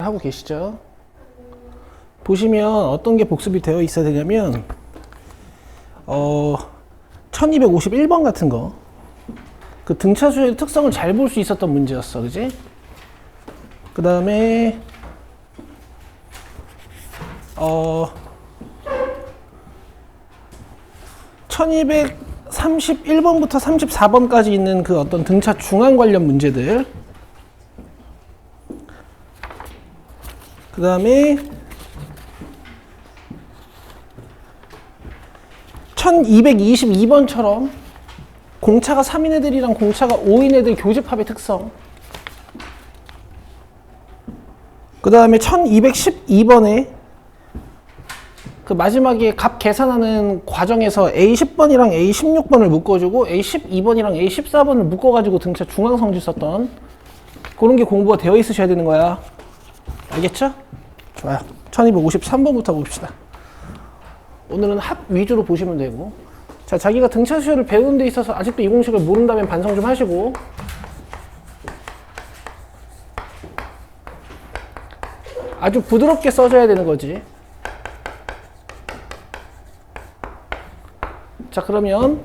하고 계시죠? 보시면 어떤 게 복습이 되어 있어야 되냐면 1251번 같은 거, 그 등차 수의 특성을 잘 볼 수 있었던 문제였어, 그지? 그 다음에 1231번부터 34번까지 있는 그 어떤 등차 중앙 관련 문제들, 그 다음에 1222번처럼 공차가 3인 애들이랑 공차가 5인 애들 교집합의 특성, 그 다음에 1212번에 그 마지막에 값 계산하는 과정에서 A10번이랑 A16번을 묶어주고 A12번이랑 A14번을 묶어가지고 등차 중앙성질 썼던 그런 게 공부가 되어 있으셔야 되는 거야. 알겠죠? 좋아요. 1253번부터 봅시다. 오늘은 합 위주로 보시면 되고, 자, 자기가 등차 수열을 배우는 데 있어서 아직도 이 공식을 모른다면 반성 좀 하시고, 아주 부드럽게 써줘야 되는 거지. 자, 그러면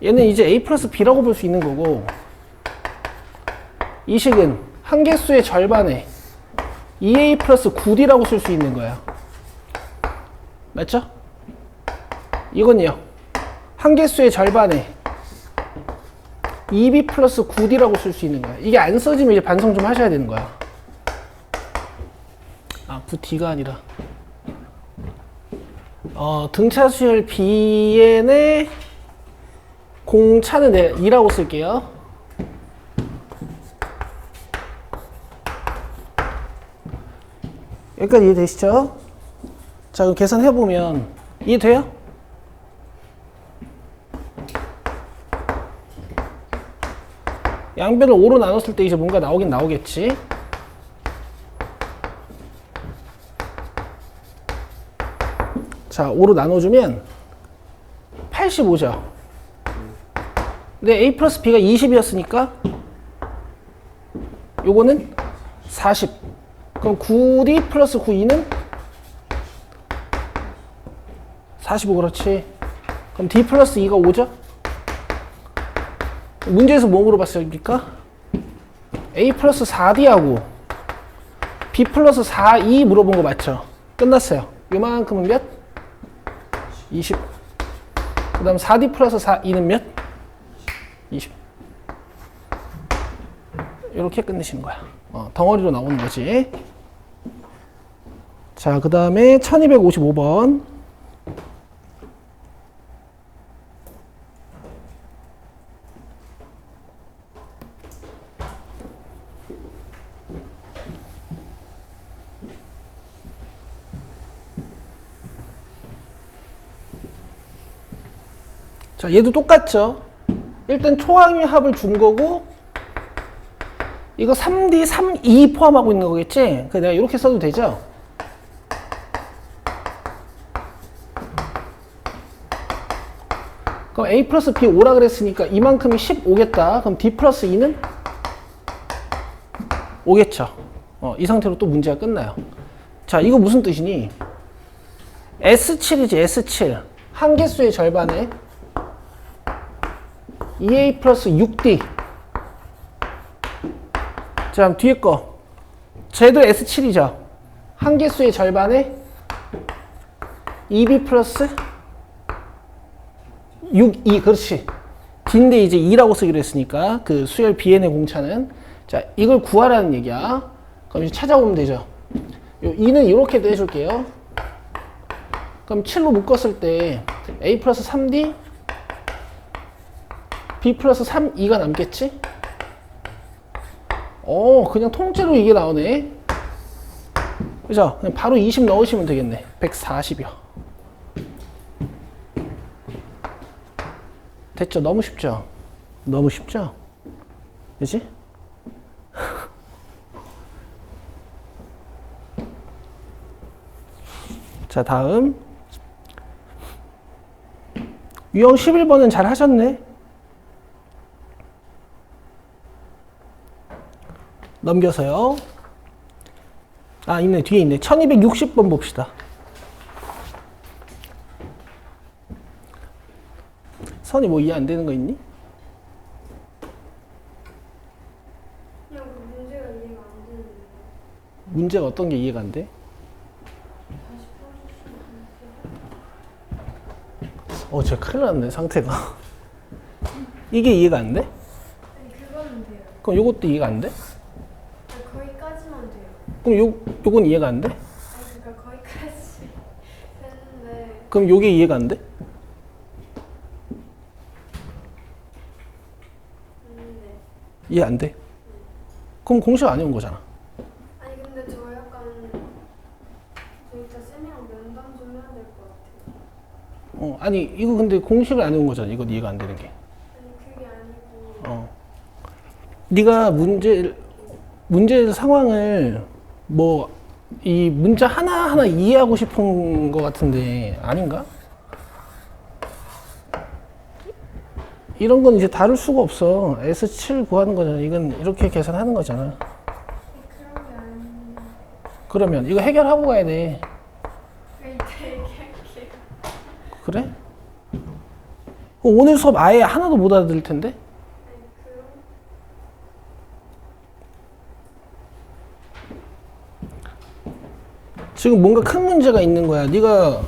얘는 이제 A 플러스 B라고 볼 수 있는 거고, 이 식은 한 개수의 절반에 2A 플러스 9D라고 쓸 수 있는 거야. 맞죠? 이건요, 한 개수의 절반에 2B 플러스 9D라고 쓸 수 있는 거야. 이게 안 써지면 이제 반성 좀 하셔야 되는 거야. 아, 9D가 아니라 등차 수열 Bn의 공차는 2라고 쓸게요. 여기까지 이해되시죠? 자, 그럼 계산해보면 이해돼요? 양변을 5로 나눴을 때 이제 뭔가 나오긴 나오겠지. 자, 5로 나눠주면 85죠. 근데 A 플러스 B가 20이었으니까 요거는 40. 그럼 9D 플러스 9E는 45. 그렇지. 그럼 D 플러스 2가 5죠? 문제에서 뭐 물어봤습니까? A 플러스 4D하고 B 플러스 4E 물어본 거 맞죠? 끝났어요. 요만큼은 몇? 20. 그 다음 4D 플러스 4E는 몇? 20. 이렇게 끝내시는 거야. 덩어리로 나오는 거지. 자, 그 다음에 1255번. 자, 얘도 똑같죠? 일단 초항의 합을 준 거고, 이거 3D, 3E 포함하고 있는 거겠지? 그래서 내가 이렇게 써도 되죠? 그럼 A 플러스 B 5라 그랬으니까 이만큼이 15겠다. 그럼 D 플러스 2는 5겠죠? 이 상태로 또 문제가 끝나요. 자, 이거 무슨 뜻이니? S7이지, S7. 한 개수의 절반에 2A 플러스 6D. 자, 그럼 뒤에 거. 쟤도 S7이죠. 한 개수의 절반에 2B 플러스 6E. 그렇지. D인데 이제 2라고 쓰기로 했으니까 그 수열 Bn의 공차는. 자, 이걸 구하라는 얘기야. 그럼 이제 찾아오면 되죠. 요 2는 이렇게도 해줄게요. 그럼 7로 묶었을 때 A 플러스 3D B 플러스 3E가 남겠지? 그냥 통째로 이게 나오네. 그죠? 그냥 바로 20 넣으시면 되겠네. 140이요. 됐죠? 너무 쉽죠? 너무 쉽죠? 그치? 자, 다음. 유형 11번은 잘 하셨네. 넘겨서요. 아, 있네. 뒤에 있네. 1260번 봅시다. 선이 뭐 이해 안 되는 거 있니? 그냥 그 문제가 이해가 안 되는데. 문제가 어떤 게 이해가 안 돼? 다시 풀어주시면 진짜 큰일 났네, 상태가. 이게 이해가 안 돼? 아니, 그거는 돼요. 그럼 요것도 이해가 안 돼? 아니, 거기까지만 돼요. 그럼 요건 이해가 안 돼? 아니, 그러니까 거기까지 되는데. 그럼 요게 이해가 안 돼? 네. 이해 안 돼? 그럼 공식 안 해온 거잖아. 아니, 근데 저 약간 저 이따 쌤이랑 면담 좀 해야 될 것 같아요. 아니, 이거 근데 공식을 안 해온 거잖아. 이건 이해가 안 되는 게. 아니, 그게 아니고. 네가 문제 상황을 뭐 이 문자 하나하나 이해하고 싶은 것 같은데 아닌가? 이런 건 이제 다룰 수가 없어. S7 구하는 거잖아. 이건 이렇게 계산하는 거잖아. 그런 게 아닌데. 그러면 이거 해결하고 가야 돼. 이따 얘기할게요. 그래? 오늘 수업 아예 하나도 못 알아들을 텐데? 아니, 그럼. 지금 뭔가 큰 문제가 있는 거야. 네가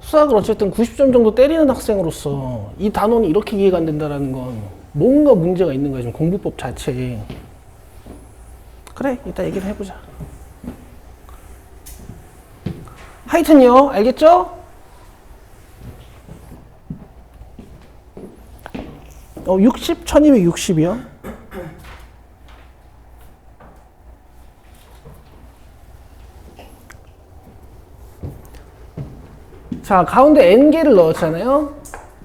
수학을 어쨌든 90점 정도 때리는 학생으로서 이 단원이 이렇게 이해가 안 된다는 건 뭔가 문제가 있는 거야. 지금 공부법 자체에. 그래, 이따 얘기를 해보자. 하여튼요, 알겠죠? 60, 1260이요. 자, 가운데 n개를 넣었잖아요.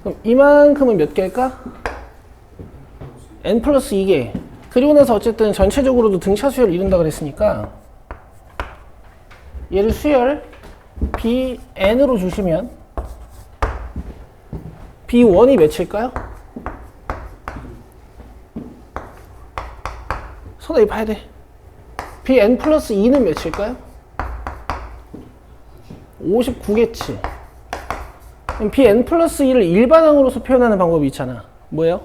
그럼 이만큼은 몇 개일까? n 플러스 2개. 그리고 나서 어쨌든 전체적으로도 등차 수열을 이룬다 그랬으니까 얘를 수열 bn으로 주시면 b1이 몇일까요? 선생님 봐야 돼. bn 플러스 2는 몇일까요? 59겠지. 그럼 bn 플러스 2를 일반항으로서 표현하는 방법이 있잖아. 뭐예요?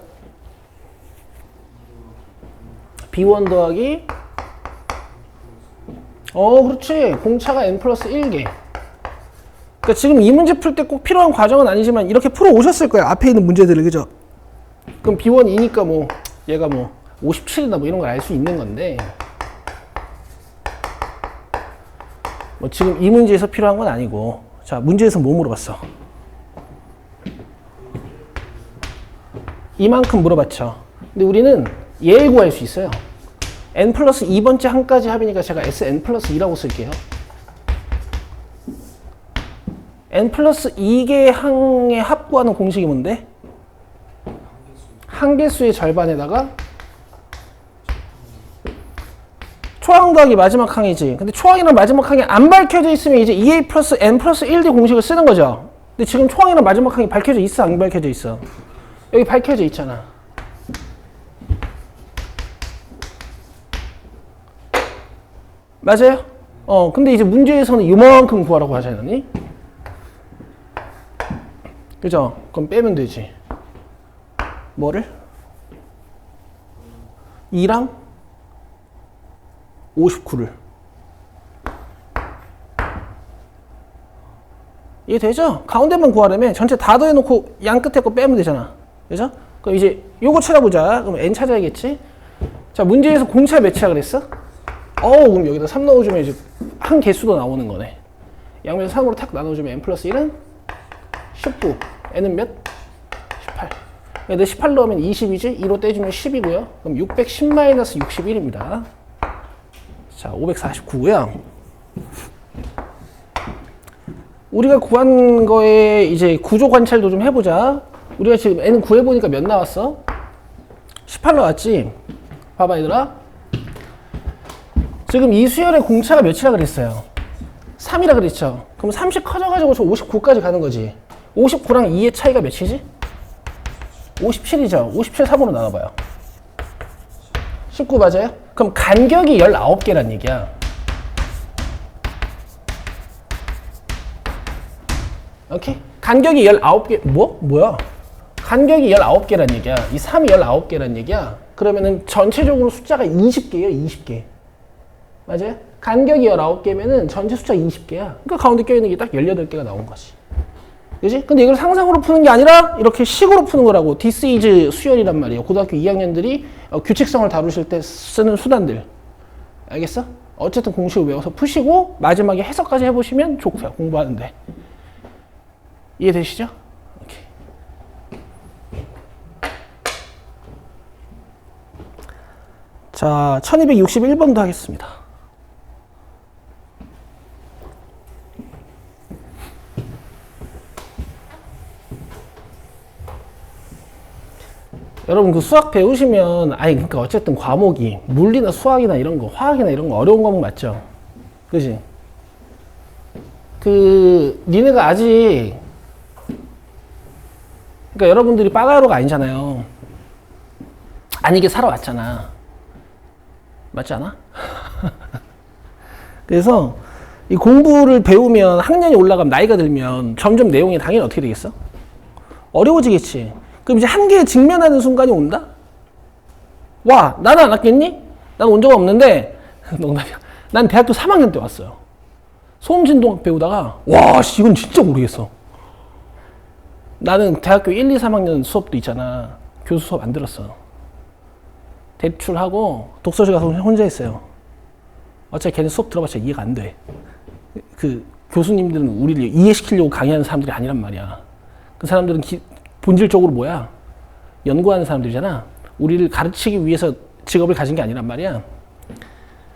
b1 더하기 그렇지. 공차가 n 플러스 1개. 그러니까 지금 이 문제 풀 때 꼭 필요한 과정은 아니지만 이렇게 풀어 오셨을 거야. 앞에 있는 문제들을. 그죠? 그럼 b1 2니까 뭐 얘가 뭐 57이다 뭐 이런 걸 알 수 있는 건데 뭐 지금 이 문제에서 필요한 건 아니고. 자, 문제에서 뭐 물어봤어? 이만큼 물어봤죠. 근데 우리는 얘 구할 수 있어요. n 플러스 2번째 항까지 합이니까 제가 sn 플러스 2라고 쓸게요. n 플러스 2개의 항의 합 구하는 공식이 뭔데? 항계수의 절반에다가 초항 더하기 마지막 항이지. 근데 초항이랑 마지막 항이 안 밝혀져 있으면 이제 2a 플러스 n 플러스 1d 공식을 쓰는 거죠. 근데 지금 초항이랑 마지막 항이 밝혀져 있어? 안 밝혀져 있어? 여기 밝혀져 있잖아. 맞아요? 근데 이제 문제에서는 이만큼 구하라고 하잖니? 그죠? 그럼 빼면 되지. 뭐를? 2랑 59를. 이해되죠? 가운데만 구하려면 전체 다 더해놓고 양 끝에 거 빼면 되잖아. 그죠? 그럼 이제 요거 찾아보자. 그럼 n 찾아야겠지? 자, 문제에서 공차 몇이라 그랬어? 그럼 여기다 3 넣어주면 이제 한 개수도 나오는 거네. 양면 3으로 탁 나눠주면 n 플러스 1은 19. n은 몇? 18. 근데 18 넣으면 20이지? 2로 떼주면 10이고요. 그럼 610-61입니다. 자, 549고요. 우리가 구한 거에 이제 구조 관찰도 좀 해보자. 우리가 지금 n은 구해보니까 몇 나왔어? 18 나왔지? 봐봐 얘들아. 지금 이 수열의 공차가 몇이라 그랬어요? 3이라 그랬죠? 그럼 30 커져가지고 저 59까지 가는 거지. 59랑 2의 차이가 몇이지? 57이죠? 57 3으로 나눠봐요. 19 맞아요? 그럼 간격이 19개란 얘기야. 오케이? 간격이 19개, 뭐야? 간격이 19개란 얘기야. 이 3이 19개란 얘기야. 그러면은 전체적으로 숫자가 20개예요, 20개. 맞아요? 간격이 19개면은 전체 숫자가 20개야. 그러니까 가운데 껴있는 게 딱 18개가 나온 거지. 그지? 근데 이걸 상상으로 푸는 게 아니라 이렇게 식으로 푸는 거라고. This is 수열이란 말이에요. 고등학교 2학년들이 규칙성을 다루실 때 쓰는 수단들. 알겠어? 어쨌든 공식을 외워서 푸시고 마지막에 해석까지 해보시면 좋고요. 공부하는데. 이해되시죠? 오케이. 자, 1261번도 하겠습니다. 여러분 그 수학 배우시면 그러니까 어쨌든 과목이 물리나 수학이나 이런 거 화학이나 이런 거 어려운 과목 맞죠? 그지? 니네가 아직 그러니까 여러분들이 빠가야로가 아니잖아요. 아니게 살아왔잖아. 맞지 않아? 그래서 이 공부를 배우면 학년이 올라가면 나이가 들면 점점 내용이 당연히 어떻게 되겠어? 어려워지겠지. 그럼 이제 한계에 직면하는 순간이 온다? 와, 나는 안 왔겠니? 난 온 적 없는데, 농담이야. 난 대학교 3학년 때 왔어요. 소음진동학 배우다가, 와, 이건 진짜 모르겠어. 나는 대학교 1, 2, 3학년 수업도 있잖아. 교수 수업 안 들었어. 대출하고 독서실 가서 혼자 했어요. 어차피 걔네 수업 들어봤자 이해가 안 돼. 그 교수님들은 우리를 이해시키려고 강의하는 사람들이 아니란 말이야. 그 사람들은 본질적으로 뭐야? 연구하는 사람들이잖아. 우리를 가르치기 위해서 직업을 가진 게 아니란 말이야.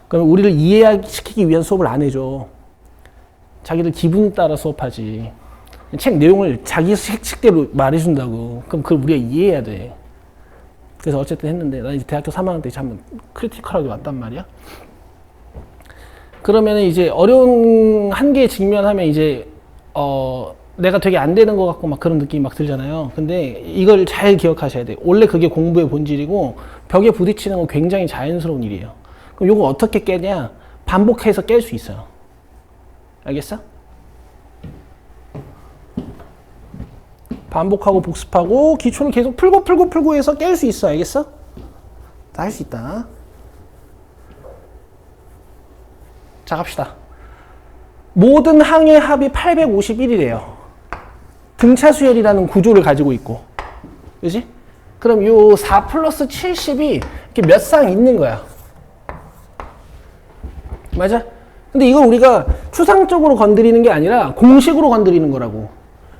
그럼 우리를 이해시키기 위한 수업을 안 해줘. 자기들 기분 따라 수업하지. 책 내용을 자기 식대로 말해준다고. 그럼 그걸 우리가 이해해야 돼. 그래서 어쨌든 했는데 나 이제 대학교 3학년 때 참 크리티컬하게 왔단 말이야. 그러면 이제 어려운 한계에 직면하면 이제 내가 되게 안 되는 것 같고 막 그런 느낌이 막 들잖아요. 근데 이걸 잘 기억하셔야 돼. 원래 그게 공부의 본질이고 벽에 부딪히는 건 굉장히 자연스러운 일이에요. 그럼 이거 어떻게 깨냐? 반복해서 깰 수 있어요. 알겠어? 반복하고 복습하고 기초를 계속 풀고 해서 깰 수 있어. 알겠어? 다 할 수 있다. 자, 갑시다. 모든 항의 합이 851이래요. 등차수열이라는 구조를 가지고 있고. 그지? 그럼 요 4 플러스 70이 이렇게 몇 쌍 있는 거야. 맞아? 근데 이걸 우리가 추상적으로 건드리는 게 아니라 공식으로 건드리는 거라고.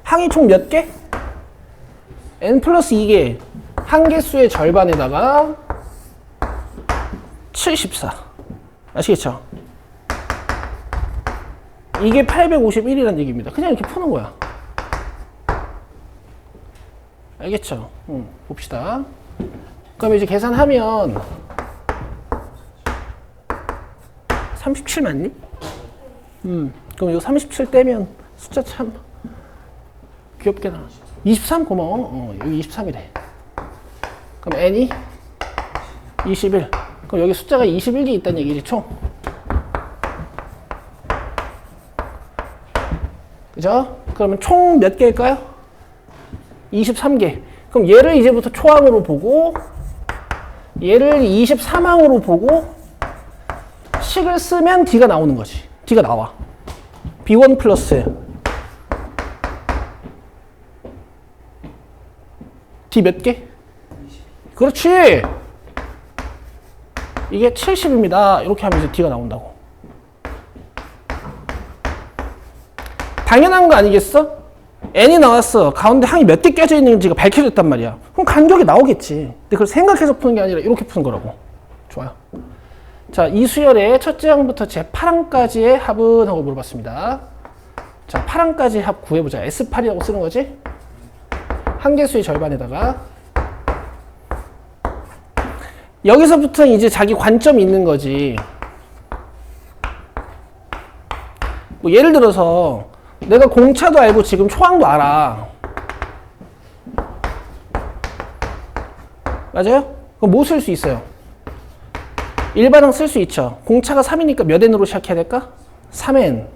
항이 총 몇 개? n 플러스 2개. 한개수의 절반에다가 74. 아시겠죠? 이게 851이라는 얘기입니다. 그냥 이렇게 푸는 거야. 알겠죠? 봅시다. 그럼 이제 계산하면 37 맞니? 그럼 이거 37 떼면 숫자 참 귀엽게 나와. 23 고마워. 여기 23이래. 그럼 n이 21. 그럼 여기 숫자가 21개 있다는 얘기지, 총. 그죠? 그러면 총 몇 개일까요? 23개. 그럼 얘를 이제부터 초항으로 보고 얘를 23항으로 보고 식을 쓰면 D가 나오는 거지. D가 나와. B1 플러스 D 몇 개? 그렇지! 이게 70입니다. 이렇게 하면 이제 D가 나온다고. 당연한 거 아니겠어? n이 나왔어. 가운데 항이 몇 개 껴져 있는지가 밝혀졌단 말이야. 그럼 간격이 나오겠지. 근데 그걸 생각해서 푸는 게 아니라 이렇게 푸는 거라고. 좋아요. 자, 이 수열의 첫째 항부터 제 8항까지의 합은? 하고 물어봤습니다. 자, 8항까지 합 구해보자. S8이라고 쓰는 거지? 한개수의 절반에다가 여기서부터 이제 자기 관점이 있는 거지. 뭐 예를 들어서 내가 공차도 알고 지금 초항도 알아. 맞아요? 그럼 뭐 쓸 수 있어요? 일반항 쓸 수 있죠. 공차가 3이니까 몇 n으로 시작해야 될까? 3n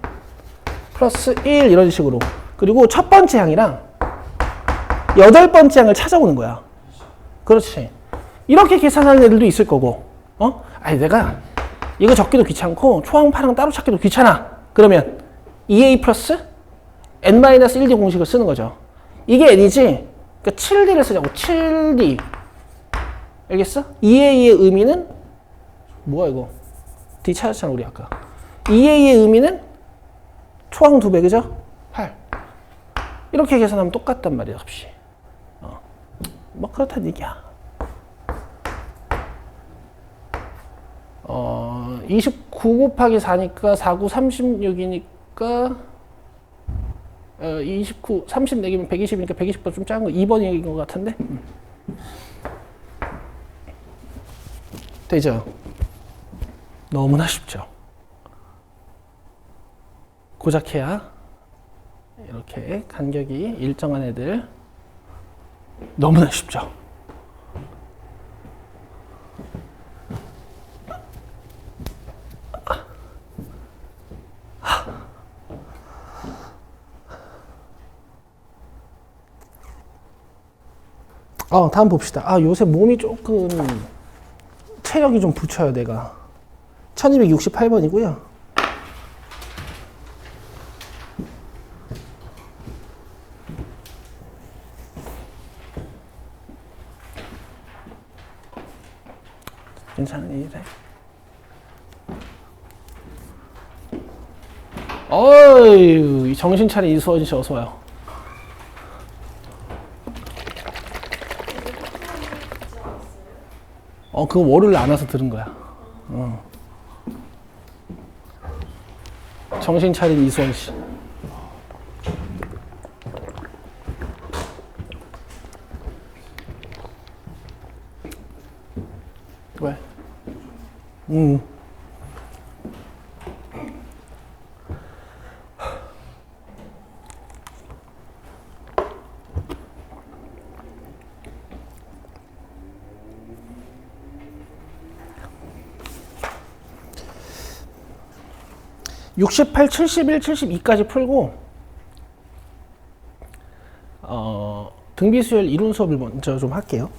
플러스 1 이런 식으로. 그리고 첫 번째 항이랑 여덟 번째 항을 찾아오는 거야. 그렇지. 이렇게 계산하는 애들도 있을 거고, 아니, 내가 이거 적기도 귀찮고, 초항파랑 따로 찾기도 귀찮아. 그러면 2a 플러스 n-1d 공식을 쓰는 거죠. 이게 n이지, 그러니까 7d를 쓰자고, 7d. 알겠어? 2a의 의미는, 뭐야, 이거? d 찾았잖아, 우리 아까. 2a의 의미는 초항 2배, 그죠? 8. 이렇게 계산하면 똑같단 말이야, 값이. 뭐, 그렇다는 얘기야. 29 곱하기 4니까 4, 9, 36이니까 29, 34개면 120이니까 120보다 좀 작은 거 2번인 것 같은데? 되죠? 너무나 쉽죠? 고작 해야 이렇게 간격이 일정한 애들 너무나 쉽죠? 다음 봅시다. 요새 몸이 조금 체력이 좀 붙여요, 내가. 1268번이고요. 괜찮은 일이래. 어이, 정신 차린 이수원 씨 어서 와요. 그거 월요일 안 와서 들은 거야. 정신 차린 이수원 씨. 왜? 68, 71, 72까지 풀고 등비수열 이론 수업을 먼저 좀 할게요.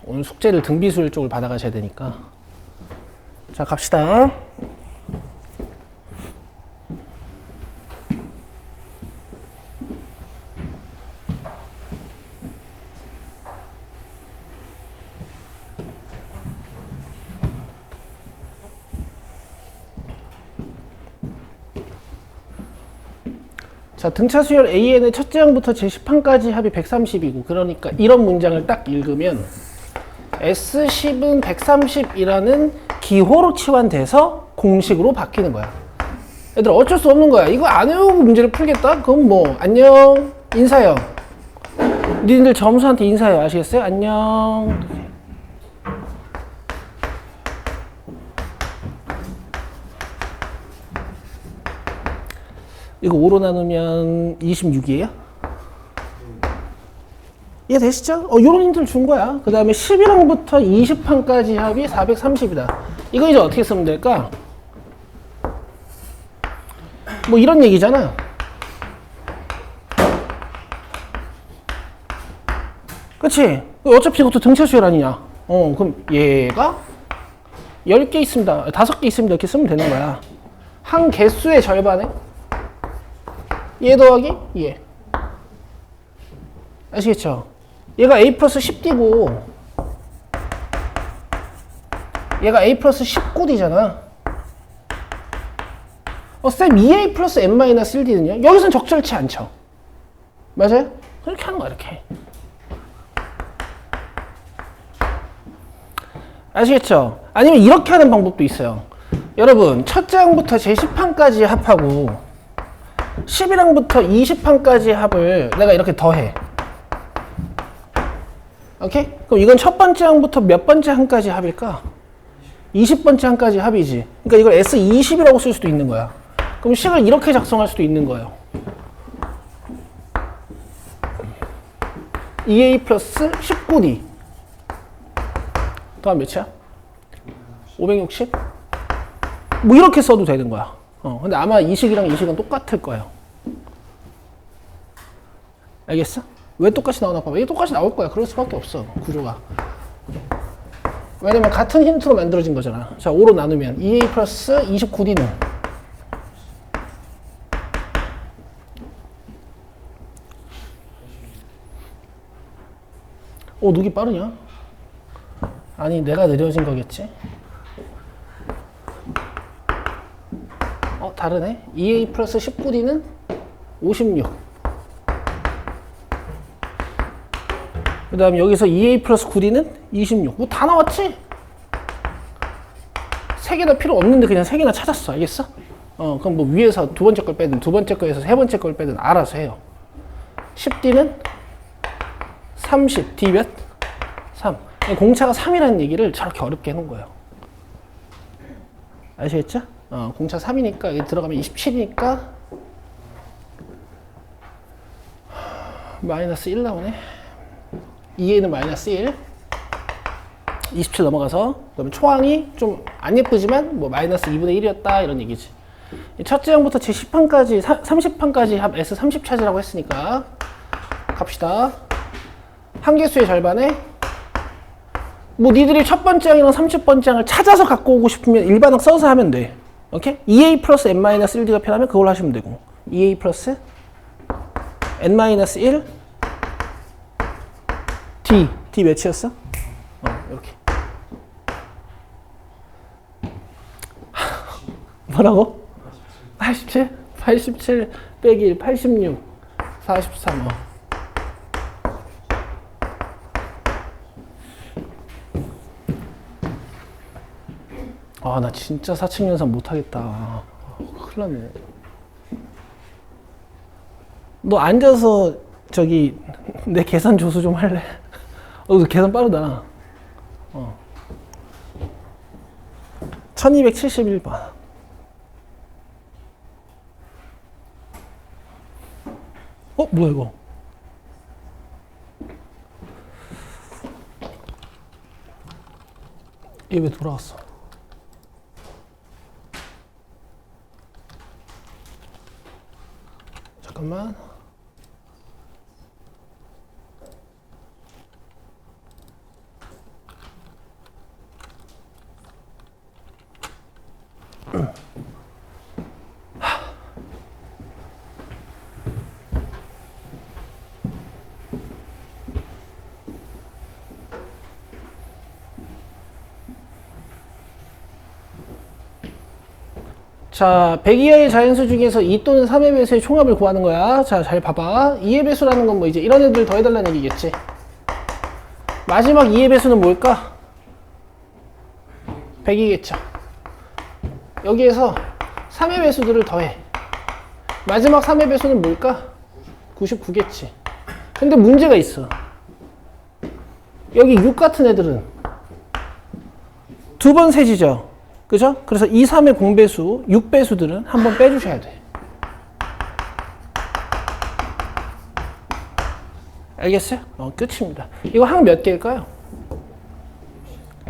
오늘 숙제를 등비수열 쪽을 받아가셔야 되니까. 자, 갑시다. 자, 등차 수열 AN의 첫째 항부터 제10항까지 합이 130이고, 그러니까 이런 문장을 딱 읽으면 S10은 130이라는 기호로 치환돼서 공식으로 바뀌는 거야. 얘들아, 어쩔 수 없는 거야. 이거 안 외우고 문제를 풀겠다? 그럼 뭐, 안녕, 인사해요. 니들 점수한테 인사해요. 아시겠어요? 안녕. 이거 5로 나누면 26이에요? 이해되시죠? 요런 힌트를 준 거야. 그 다음에 11항부터 20항까지 합이 430이다. 이거 이제 어떻게 쓰면 될까? 뭐 이런 얘기잖아. 그치? 어차피 이것도 등차 수열 아니냐? 그럼 얘가 10개 있습니다. 5개 있습니다. 이렇게 쓰면 되는 거야. 항 개수의 절반에 얘 더하기 얘. 아시겠죠? 얘가 a 플러스 10d고 얘가 a 플러스 19d잖아. 쌤 2a 플러스 n-1d는요? 여기선 적절치 않죠? 맞아요? 그렇게 하는 거야, 이렇게. 아시겠죠? 아니면 이렇게 하는 방법도 있어요. 여러분, 첫째 항부터 제10항까지 합하고 11항부터 20항까지 합을 내가 이렇게 더해. 오케이? 그럼 이건 첫 번째 항부터 몇 번째 항까지 합일까? 20번째 항까지 합이지. 그러니까 이걸 S20이라고 쓸 수도 있는 거야. 그럼 식을 이렇게 작성할 수도 있는 거예요. 2a 플러스 19d 더하면 몇이야? 560? 뭐 이렇게 써도 되는 거야. 근데 아마 이 식이랑 이 식은 똑같을 거예요. 알겠어? 왜 똑같이 나오나 봐봐. 이게 똑같이 나올 거야. 그럴 수밖에 없어. 구조가. 왜냐면 같은 힌트로 만들어진 거잖아. 자, 5로 나누면 2a 플러스 29d는 누기 빠르냐? 아니, 내가 느려진 거겠지? 다르네. 2a 플러스 19d는 56. 그 다음에 여기서 2a 플러스 9d는 26. 뭐 다 나왔지? 세 개나 필요 없는데 그냥 세 개나 찾았어. 알겠어? 그럼 뭐 위에서 두 번째 걸 빼든 두 번째 거에서 세 번째 걸 빼든 알아서 해요. 10d는 30. d 몇? 3. 공차가 3이라는 얘기를 저렇게 어렵게 해놓은 거예요. 아시겠죠? 공차 3이니까 여기 들어가면 27이니까 마이너스 1 나오네. 2a는 마이너스 1. 27 넘어가서 그러면 초항이 좀 안 예쁘지만 뭐 마이너스 2분의 1이었다 이런 얘기지. 첫째 항부터 제 10항까지 30항까지 합 S30 찾으라고 했으니까 갑시다. 한계수의 절반에 뭐 니들이 첫 번째 항이랑 30번째 항을 찾아서 갖고 오고 싶으면 일반항 써서 하면 돼. 오케이? 2a 플러스 n-1d가 편하면 그걸 하시면 되고 2a 플러스 n-1 d 몇이었어? 이렇게 뭐라고? 87 빼기 1 86 43 나 진짜 4층 연산 못하겠다. 큰일 났네. 너 앉아서 저기 내 계산 조수 좀 할래? 너 계산 빠르다. 1271번. 뭐야 이거? 얘 왜 돌아왔어? 잠깐만. 자, 100 이하의 자연수 중에서 2 또는 3의 배수의 총합을 구하는 거야. 자, 잘 봐봐. 2의 배수라는 건 뭐 이제 이런 애들 더해달라는 얘기겠지. 마지막 2의 배수는 뭘까? 100이겠죠. 여기에서 3의 배수들을 더해. 마지막 3의 배수는 뭘까? 99겠지. 근데 문제가 있어. 여기 6 같은 애들은 두 번 세지죠. 그죠? 그래서 2, 3의 공배수, 6배수들은 한번 빼주셔야 돼. 알겠어요? 끝입니다. 이거 항 몇 개일까요?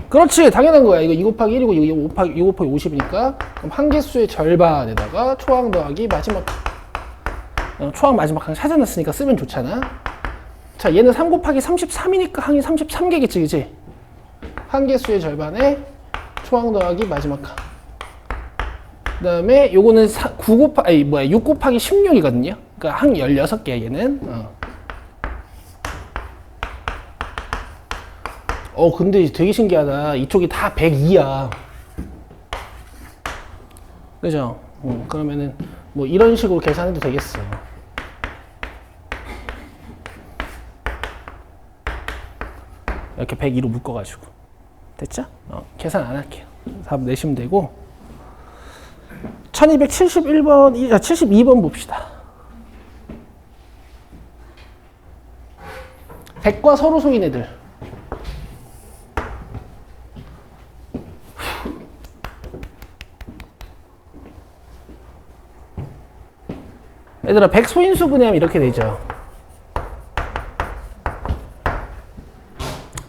그렇지, 당연한 거야. 이거 2 곱하기 1이고 2 곱하기 50이니까 그럼 한계수의 절반에다가 초항 더하기 마지막 초항 마지막 항 찾아놨으니까 쓰면 좋잖아. 자, 얘는 3 곱하기 33이니까 항이 33개겠지, 그치? 한계수의 절반에 초항 더하기 마지막 항. 그 다음에 요거는 6 곱하기 16이거든요. 그러니까 항 16개 얘는. 근데 되게 신기하다. 이쪽이 다 102야. 그죠? 그러면은 뭐 이런 식으로 계산해도 되겠어. 이렇게 102로 묶어가지고. 됐죠? 계산 안 할게요. 답 내시면 되고. 1271번, 72번 봅시다. 100과 서로 소인 애들. 얘들아, 100 소인수 분해하면 이렇게 되죠.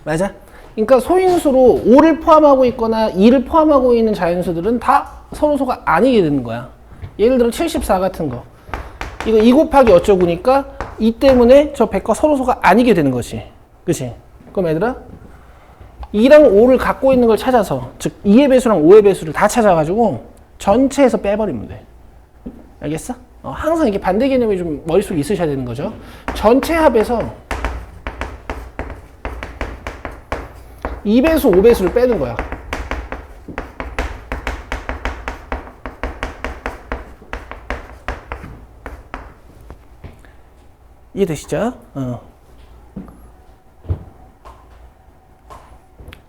맞아? 그러니까 소인수로 5를 포함하고 있거나 2를 포함하고 있는 자연수들은 다 서로소가 아니게 되는 거야. 예를 들어 74 같은 거. 이거 2 곱하기 어쩌고니까 2 때문에 저 100과 서로소가 아니게 되는 거지. 그치? 그럼 얘들아 2랑 5를 갖고 있는 걸 찾아서, 즉 2의 배수랑 5의 배수를 다 찾아가지고 전체에서 빼버리면 돼. 알겠어? 항상 이렇게 반대 개념이 좀 머릿속에 있으셔야 되는 거죠. 전체 합에서 2배수, 5배수를 빼는 거야. 이해되시죠?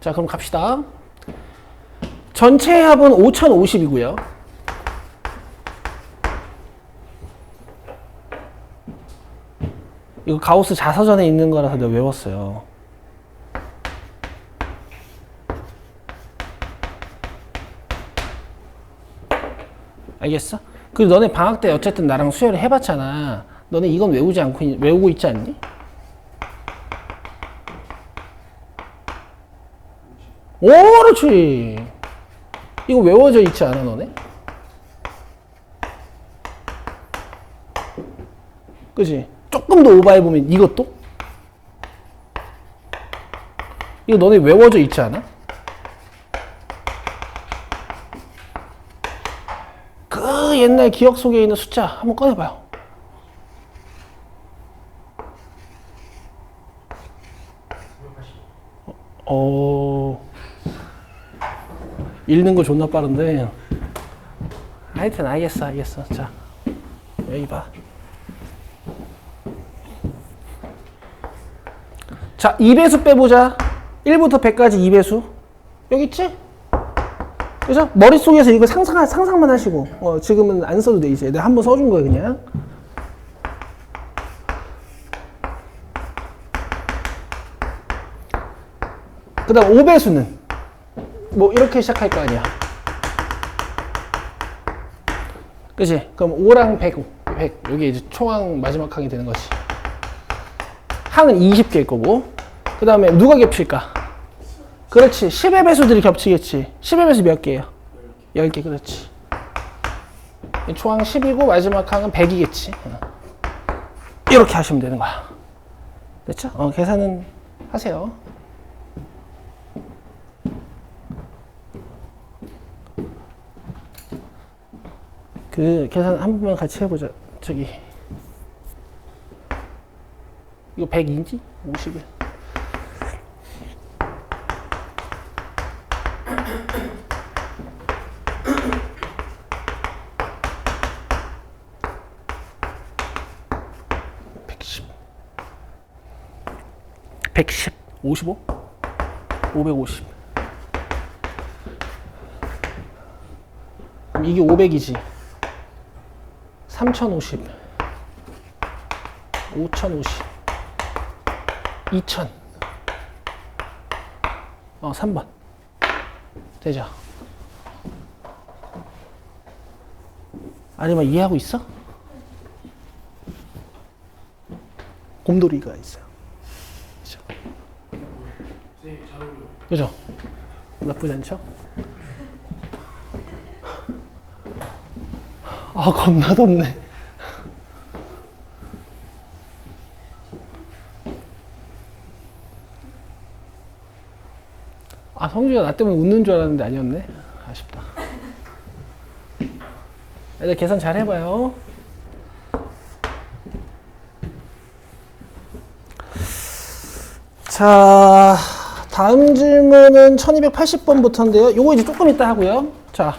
자, 그럼 갑시다. 전체 합은 5050이고요. 이거 가우스 자서전에 있는 거라서 내가 외웠어요. 알겠어? 그리고 너네 방학 때 어쨌든 나랑 수혈을 해봤잖아. 너네 이건 외우지 않고 외우고 있지 않니? 오, 그렇지. 이거 외워져 있지 않아, 너네? 그치? 조금 더 오버해보면 이것도? 이거 너네 외워져 있지 않아? 그 옛날 기억 속에 있는 숫자 한번 꺼내봐요. 읽는 거 존나 빠른데. 하여튼 알겠어. 자, 여기 봐. 자, 2배수 빼보자. 1부터 100까지 2배수. 여기 있지? 그죠? 머릿속에서 이거 상상만 하시고. 지금은 안 써도 돼, 이제. 내가 한번 써준 거예요, 그냥. 그 다음 5배수는 뭐 이렇게 시작할 거 아니야. 그치? 그럼 5랑 100, 여기 이제 총항 마지막 항이 되는 거지. 항은 20개일 거고. 그 다음에 누가 겹칠까? 그렇지. 10의 배수들이 겹치겠지. 10의 배수 몇 개예요? 10개, 그렇지. 총항 10이고 마지막 항은 100이겠지. 이렇게 하시면 되는 거야. 됐죠? 계산은 하세요. 그 계산 한 번만 같이 해보자. 저기 이거 100인지? 50일. (110) 55? 550. 그럼 이게 500이지. 3050, 5050, 2000. 3번. 되죠? 아니면 이해하고 있어? 곰돌이가 있어요. 그죠? 나쁘지 않죠? 겁나 덥네. 성주가 나 때문에 웃는 줄 알았는데 아니었네. 아쉽다. 애들 계산 잘 해봐요. 자, 다음 질문은 1280번부터인데요. 요거 이제 조금 이따 하고요. 자,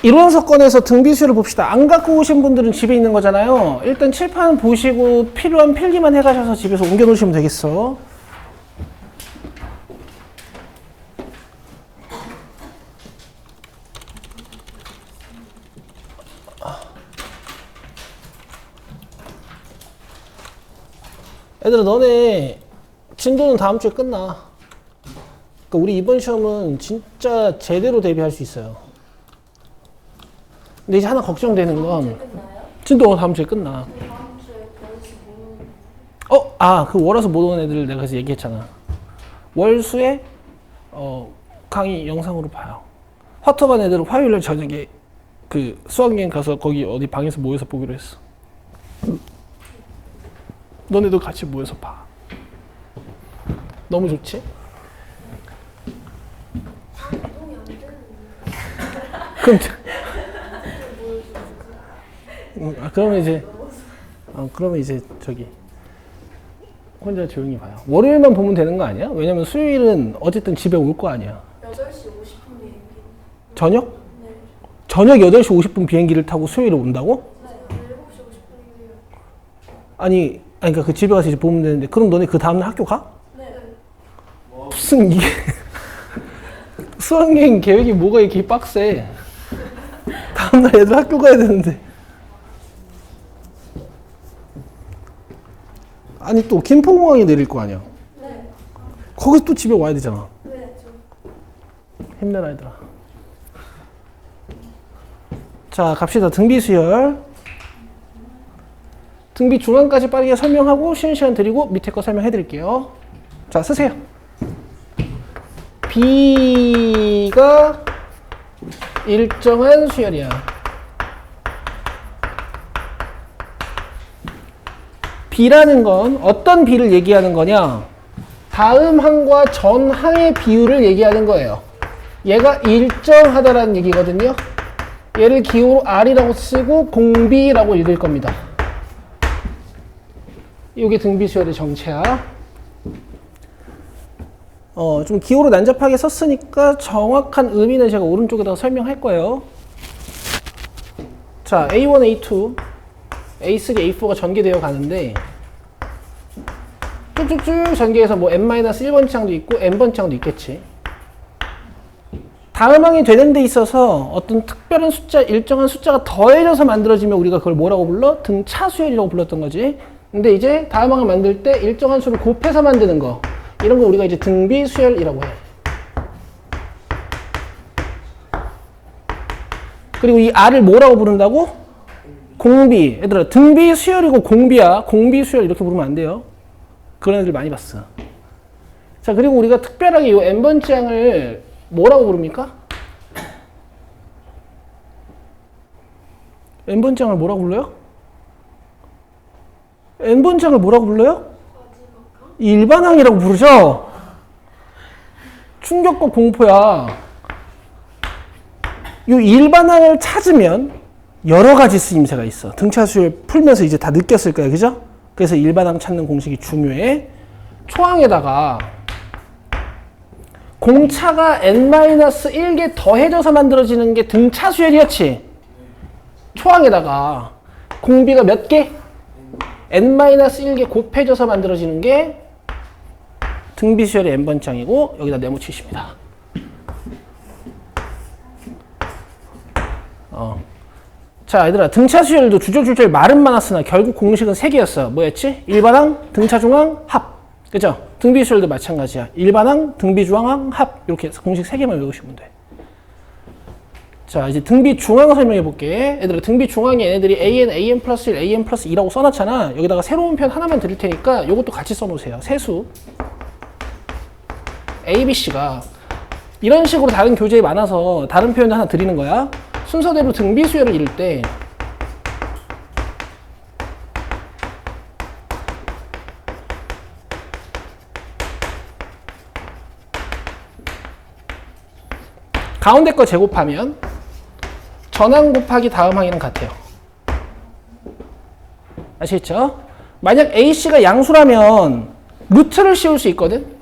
이론서건에서 등비수를 봅시다. 안 갖고 오신 분들은 집에 있는 거잖아요. 일단 칠판 보시고 필요한 필기만 해가셔서 집에서 옮겨 놓으시면 되겠어. 얘들아, 너네 진도는 다음 주에 끝나. 그러니까 우리 이번 시험은 진짜 제대로 대비할 수 있어요. 근데 이제 하나 걱정되는 건 진도가 다음 주에 끝나. 다음 주에 월수 못 오는. 그 월화수 못 오는 애들 내가 그래서 얘기했잖아. 월수에 강의 영상으로 봐요. 화터반 애들은 화요일날 저녁에 그 수학여행 가서 거기 어디 방에서 모여서 보기로 했어. 너네도 같이 모여서 봐. 너무 좋지? 이동이 안 되는데. 그럼 그러면 이제 저기 혼자 조용히 봐요. 월요일만 보면 되는 거 아니야? 왜냐면 수요일은 어쨌든 집에 올 거 아니야. 8시 50분 비행기. 저녁? 네. 저녁 8시 50분 비행기를 타고 수요일에 온다고? 네. 7시 50분이에요. 아니 그러니까 그 집에 가서 이제 보면 되는데 그럼 너네 그 다음날 학교 가? 네. 무슨 이게 수학여행 계획이 뭐가 이렇게 빡세? 다음날 애들 학교 가야 되는데. 아니 또 김포공항에 내릴 거 아니야. 네. 거기서 또 집에 와야 되잖아. 네. 힘내라 얘들아. 자 갑시다. 등비 수열. 등비 중앙까지 빠르게 설명하고 쉬는 시간 드리고 밑에 거 설명해 드릴게요. 자 쓰세요. B가 일정한 수열이야. B라는 건 어떤 B를 얘기하는 거냐? 다음 항과 전 항의 비율을 얘기하는 거예요. 얘가 일정하다라는 얘기거든요. 얘를 기호로 R이라고 쓰고 공비라고 읽을 겁니다. 이게 등비 수열의 정체야. 좀 기호로 난잡하게 썼으니까 정확한 의미는 제가 오른쪽에다가 설명할 거예요. 자, A1, A2, A3, A4가 전개되어 가는데 쭉쭉쭉 전개해서 뭐 n-1번 창도 있고 n번 창도 있겠지. 다음 항이 되는 데 있어서 어떤 특별한 숫자, 일정한 숫자가 더해져서 만들어지면 우리가 그걸 뭐라고 불러? 등차 수열이라고 불렀던 거지. 근데 이제 다음 항을 만들 때 일정한 수를 곱해서 만드는 거, 이런 거 우리가 이제 등비 수열이라고 해. 그리고 이 R을 뭐라고 부른다고? 공비. 얘들아, 등비 수열이고 공비야. 공비 수열 이렇게 부르면 안 돼요. 그런 애들 많이 봤어. 자, 그리고 우리가 특별하게 이 n번째 항을 뭐라고 부릅니까? n번째 항을 뭐라고 불러요? n번째 항을 뭐라고 불러요? 일반항이라고 부르죠? 충격과 공포야. 이 일반항을 찾으면 여러 가지 쓰임새가 있어. 등차 수열 풀면서 이제 다 느꼈을 거야. 그죠? 그래서 일반항 찾는 공식이 중요해. 초항에다가 공차가 n-1개 더해져서 만들어지는 게 등차 수열이었지. 초항에다가 공비가 몇 개? n-1개 곱해져서 만들어지는 게 등비 수열의 n번장이고 여기다 네모치십니다. 자, 얘들아, 등차 수열도 주저주저 말은 많았으나 결국 공식은 3개였어. 뭐였지? 일반항, 등차 중항, 합. 그죠? 등비 수열도 마찬가지야. 일반항, 등비 중항, 합. 이렇게 해서 공식 3개만 외우시면 돼. 자, 이제 등비 중항 설명해 볼게. 얘들아, 등비 중항에 얘네들이 AN, AN 플러스 1, AN 플러스 2라고 써놨잖아. 여기다가 새로운 편 하나만 드릴 테니까 이것도 같이 써놓으세요. 세수. A, B, C가 이런 식으로 다른 교재에 많아서 다른 표현도 하나 드리는 거야. 순서대로 등비 수열을 이룰 때 가운데 거 제곱하면 전항 곱하기 다음 항이랑 같아요. 아시겠죠? 만약 AC가 양수라면 루트를 씌울 수 있거든?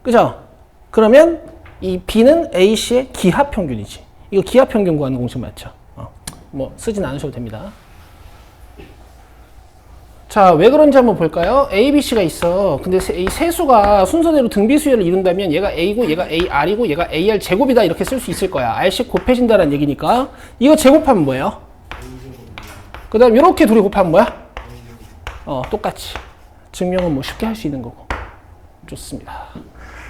그죠? 그러면 이 B는 AC의 기하평균이지. 이거 기하평균 구하는 공식 맞죠? 뭐 쓰진 않으셔도 됩니다. 자, 왜 그런지 한번 볼까요? A, B, C가 있어. 근데 이 세수가 순서대로 등비수열을 이룬다면 얘가 A고 얘가 AR이고 얘가 AR 제곱이다 이렇게 쓸 수 있을 거야. R씩 곱해진다는 얘기니까. 이거 제곱하면 뭐예요? 그 다음 이렇게 둘이 곱하면 뭐야? 똑같이. 증명은 뭐 쉽게 할 수 있는 거고. 좋습니다.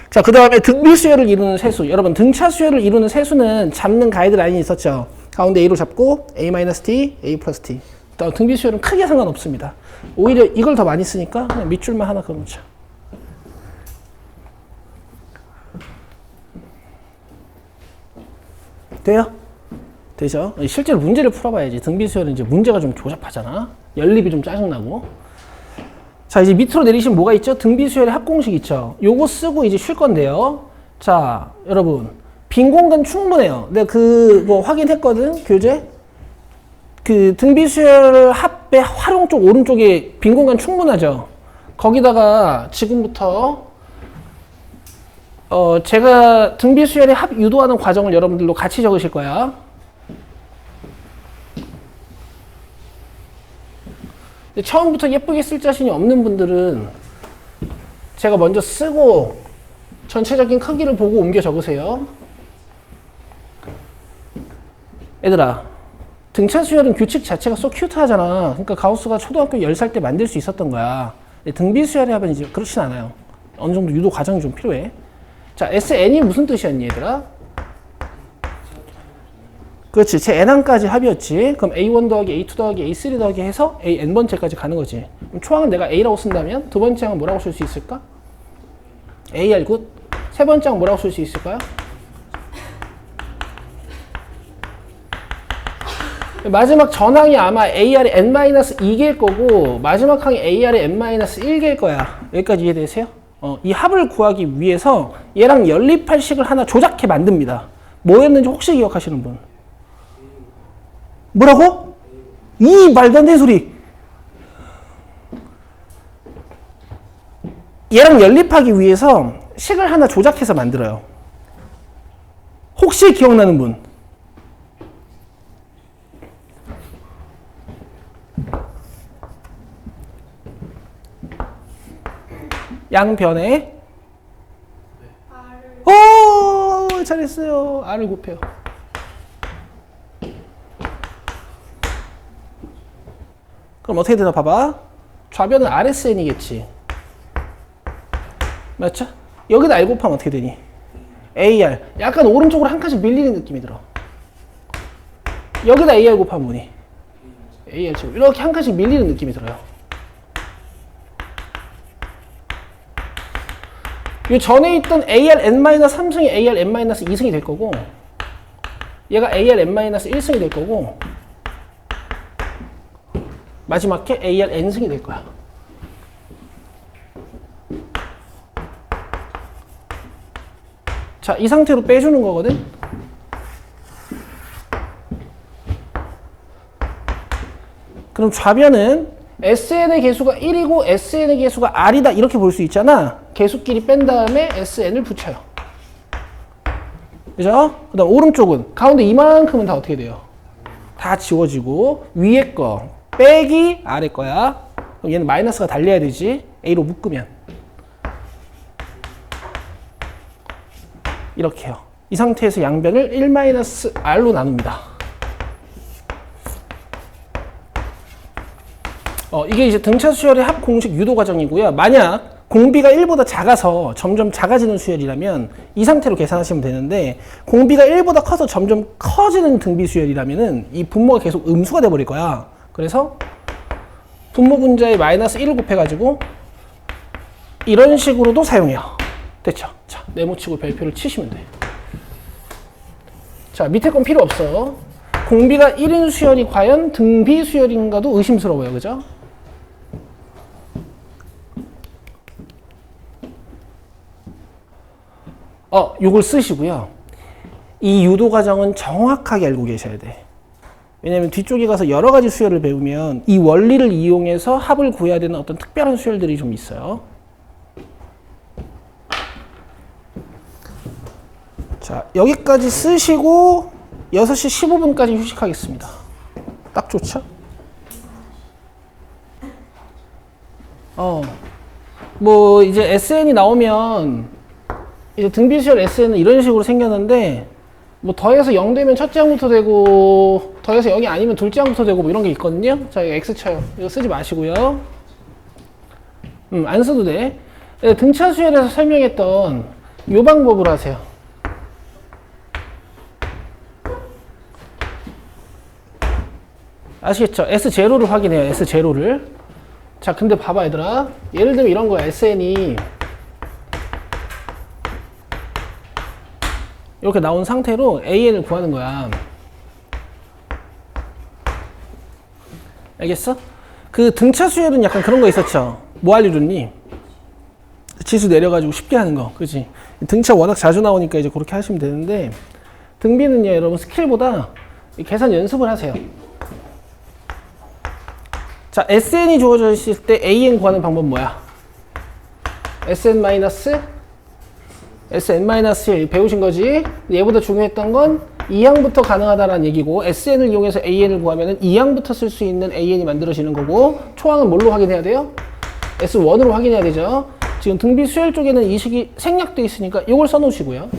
자, 그 다음에 등비 수열을 이루는 세수. 여러분, 등차 수열을 이루는 세수는 잡는 가이드라인이 있었죠. 가운데 A로 잡고 A-T, A 플러스 T. 등비 수열은 크게 상관없습니다. 오히려 이걸 더 많이 쓰니까 그냥 밑줄만 하나 그어놓자. 돼요? 되죠? 실제로 문제를 풀어봐야지. 등비 수열은 이제 문제가 좀 조잡하잖아. 연립이 좀 짜증나고. 자, 이제 밑으로 내리시면 뭐가 있죠? 등비 수열의 합공식 있죠? 요거 쓰고 이제 쉴 건데요. 자, 여러분. 빈 공간 충분해요. 내가 그거 확인했거든, 교재. 그 등비 수열 합의 활용 쪽 오른쪽에 빈 공간 충분하죠? 거기다가 지금부터 제가 등비 수열의 합 유도하는 과정을 여러분들도 같이 적으실 거야. 처음부터 예쁘게 쓸 자신이 없는 분들은 제가 먼저 쓰고 전체적인 크기를 보고 옮겨 적으세요. 얘들아, 등차 수열은 규칙 자체가 소 큐트하잖아. 그러니까 가우스가 초등학교 10살 때 만들 수 있었던 거야. 등비 수열의 합은 이제 그렇진 않아요. 어느 정도 유도 과정이 좀 필요해. 자, SN이 무슨 뜻이었니, 얘들아? 그렇지. 제 n항까지 합이었지. 그럼 A1 더하기 A2 더하기 A3 더하기 해서 AN번째까지 가는 거지. 그럼 초항은 내가 A라고 쓴다면 두 번째 항은 뭐라고 쓸 수 있을까? AR 굿. 세 번째 항은 뭐라고 쓸 수 있을까요? 마지막 전항이 아마 AR이 n-2개일 거고 마지막 항이 AR이 n-1개일 거야. 여기까지 이해되세요? 이 합을 구하기 위해서 얘랑 연립할 식을 하나 조작해 만듭니다. 뭐였는지 혹시 기억하시는 분? 뭐라고? 이 말도 안 되는 소리. 얘랑 연립하기 위해서 식을 하나 조작해서 만들어요. 혹시 기억나는 분? 양변에 오, 잘했어요. R을 곱해요. 그럼 어떻게 되나 봐봐. 좌변은 RSN이겠지. 맞죠? 여기다 R 곱하면 어떻게 되니? AR. 약간 오른쪽으로 한 칸씩 밀리는 느낌이 들어. 여기다 AR 곱하면 뭐니? AR 지금 이렇게 한 칸씩 밀리는 느낌이 들어요. 이 전에 있던 AR n-3승이 AR n-2승이 될 거고 얘가 AR n-1승이 될 거고 마지막 게 AR n승이 될 거야. 자, 이 상태로 빼주는 거거든. 그럼 좌변은 SN의 개수가 1이고 SN의 개수가 R이다 이렇게 볼 수 있잖아. 개수끼리 뺀 다음에 SN을 붙여요. 그죠? 그 다음 오른쪽은 가운데 이만큼은 다 어떻게 돼요? 다 지워지고 위에 거 빼기 아래 거야. 그럼 얘는 마이너스가 달려야 되지. A로 묶으면 이렇게요. 이 상태에서 양변을 1-R로 나눕니다. 이게 이제 등차 수열의 합 공식 유도 과정이고요. 만약 공비가 1보다 작아서 점점 작아지는 수열이라면 이 상태로 계산하시면 되는데 공비가 1보다 커서 점점 커지는 등비 수열이라면은 이 분모가 계속 음수가 돼버릴 거야. 그래서 분모 분자에 -1을 곱해가지고 이런 식으로도 사용해요. 됐죠? 자, 네모치고 별표를 치시면 돼. 자, 밑에 건 필요 없어. 공비가 1인 수열이 과연 등비 수열인가도 의심스러워요. 그죠? 요걸 쓰시고요. 이 유도 과정은 정확하게 알고 계셔야 돼. 왜냐면 뒤쪽에 가서 여러 가지 수열을 배우면 이 원리를 이용해서 합을 구해야 되는 어떤 특별한 수열들이 좀 있어요. 자, 여기까지 쓰시고 6시 15분까지 휴식하겠습니다. 딱 좋죠? 뭐 이제 SN이 나오면 이제 등비수열 SN은 이런 식으로 생겼는데 뭐 더해서 0 되면 첫째 항부터 되고 더해서 0이 아니면 둘째 항부터 되고 뭐 이런 게 있거든요. 자, 이거 X 쳐요. 이거 쓰지 마시고요. 안 써도 돼. 등차 수열에서 설명했던 이 방법으로 하세요. 아시겠죠? S0를 확인해요. S0를. 자, 근데 봐봐 얘들아. 예를 들면 이런 거야. SN이 이렇게 나온 상태로 AN을 구하는 거야. 알겠어? 그 등차 수열은 약간 그런 거 있었죠? 뭐 하려줬니? 지수 내려가지고 쉽게 하는 거. 그치? 등차 워낙 자주 나오니까 이제 그렇게 하시면 되는데, 등비는요, 여러분 스킬보다 계산 연습을 하세요. 자, SN이 주어져 있을 때 AN 구하는 방법 뭐야? SN-SN-1 배우신 거지? 얘보다 중요했던 건 2항부터 가능하다라는 얘기고, SN을 이용해서 AN을 구하면 2항부터 쓸 수 있는 AN이 만들어지는 거고, 초항은 뭘로 확인해야 돼요? S1으로 확인해야 되죠. 지금 등비 수열 쪽에는 이 식이 생략되어 있으니까 이걸 써놓으시고요.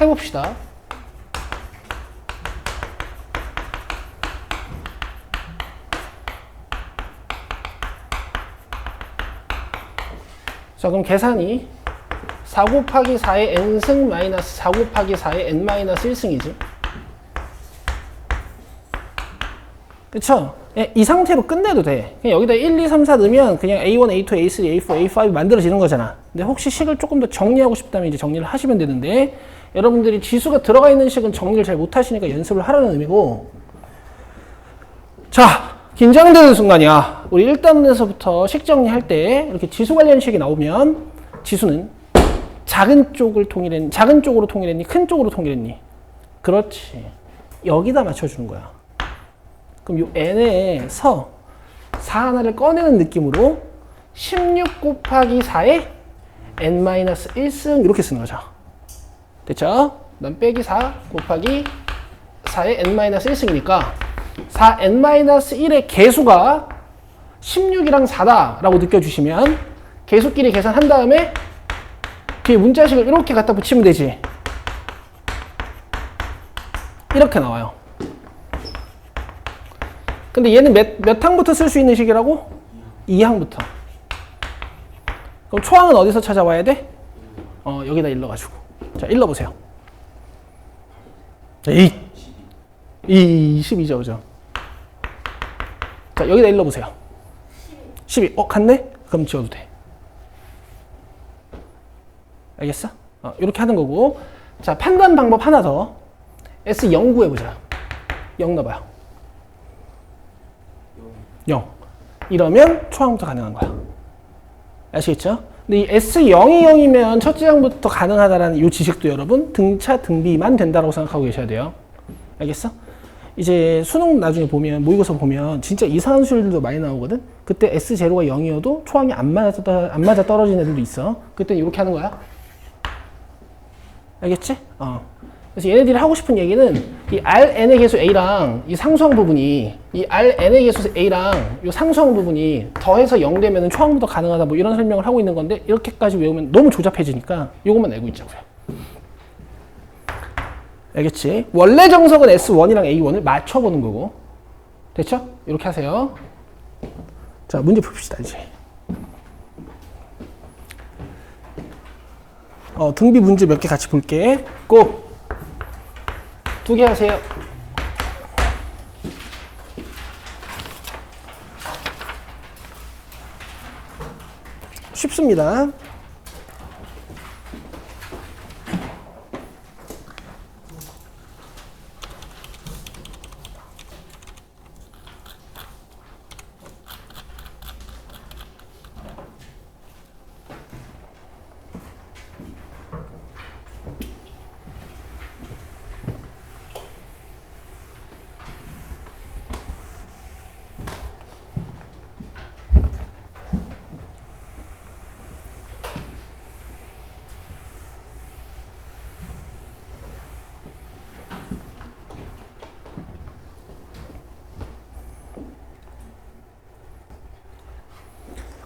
해봅시다. 자, 그럼 계산이 4 곱하기 4의 n승 마이너스 4 곱하기 4의 n 마이너스 1승이지. 그쵸? 예, 이 상태로 끝내도 돼. 그냥 여기다 1, 2, 3, 4 넣으면 그냥 A1, A2, A3, A4, A5 만들어지는 거잖아. 근데 혹시 식을 조금 더 정리하고 싶다면 이제 정리를 하시면 되는데, 여러분들이 지수가 들어가 있는 식은 정리를 잘 못하시니까 연습을 하라는 의미고. 자, 긴장되는 순간이야. 우리 1단원에서부터 식 정리할 때 이렇게 지수 관련 식이 나오면 지수는 작은 쪽으로 통일했니? 큰 쪽으로 통일했니? 그렇지. 여기다 맞춰주는 거야. 그럼 요 n에서 4 하나를 꺼내는 느낌으로 16 곱하기 4의 n-1승 이렇게 쓰는 거죠. 됐죠? 난 빼기 4 곱하기 4의 n-1승이니까 4n-1의 개수가 16이랑 4다 라고 느껴주시면 개수끼리 계산한 다음에 뒤에 문자식을 이렇게 갖다 붙이면 되지. 이렇게 나와요. 근데 얘는 몇 항부터 쓸 수 있는 식이라고? 2항부터. 그럼 초항은 어디서 찾아와야 돼? 여기다 일러가지고. 자, 일러보세요. 자, 12죠, 그죠? 자, 여기다 일러보세요. 12. 같네? 그럼 지워도 돼. 알겠어? 이렇게 하는 거고. 자, 판단 방법 하나 더. S0 구해보자. 0 넣어봐요. 0. 이러면 초항부터 가능한 거야. 아시겠죠? 근데 이 S0이 0이면 첫째 항부터 가능하다라는 이 지식도 여러분 등차 등비만 된다고 생각하고 계셔야 돼요. 알겠어? 이제 수능 나중에 보면 모의고사 보면 진짜 이상한 수열들도 많이 나오거든. 그때 S0가 0이어도 초항이 안 맞아 떨어지는 애들도 있어. 그때 이렇게 하는 거야. 알겠지? 그래서 얘네들이 하고 싶은 얘기는 이 Rn의 개수 A랑 이 상수항 부분이 이 Rn의 개수 A랑 이 상수항 부분이 더해서 0 되면 초항부터 가능하다 뭐 이런 설명을 하고 있는 건데 이렇게까지 외우면 너무 조잡해지니까 이것만 알고 있자고요. 알겠지? 원래 정석은 S1이랑 A1을 맞춰보는 거고. 됐죠? 이렇게 하세요. 자, 문제 풉시다 이제. 등비 문제 몇 개 같이 볼게. 고! 2개 하세요. 쉽습니다.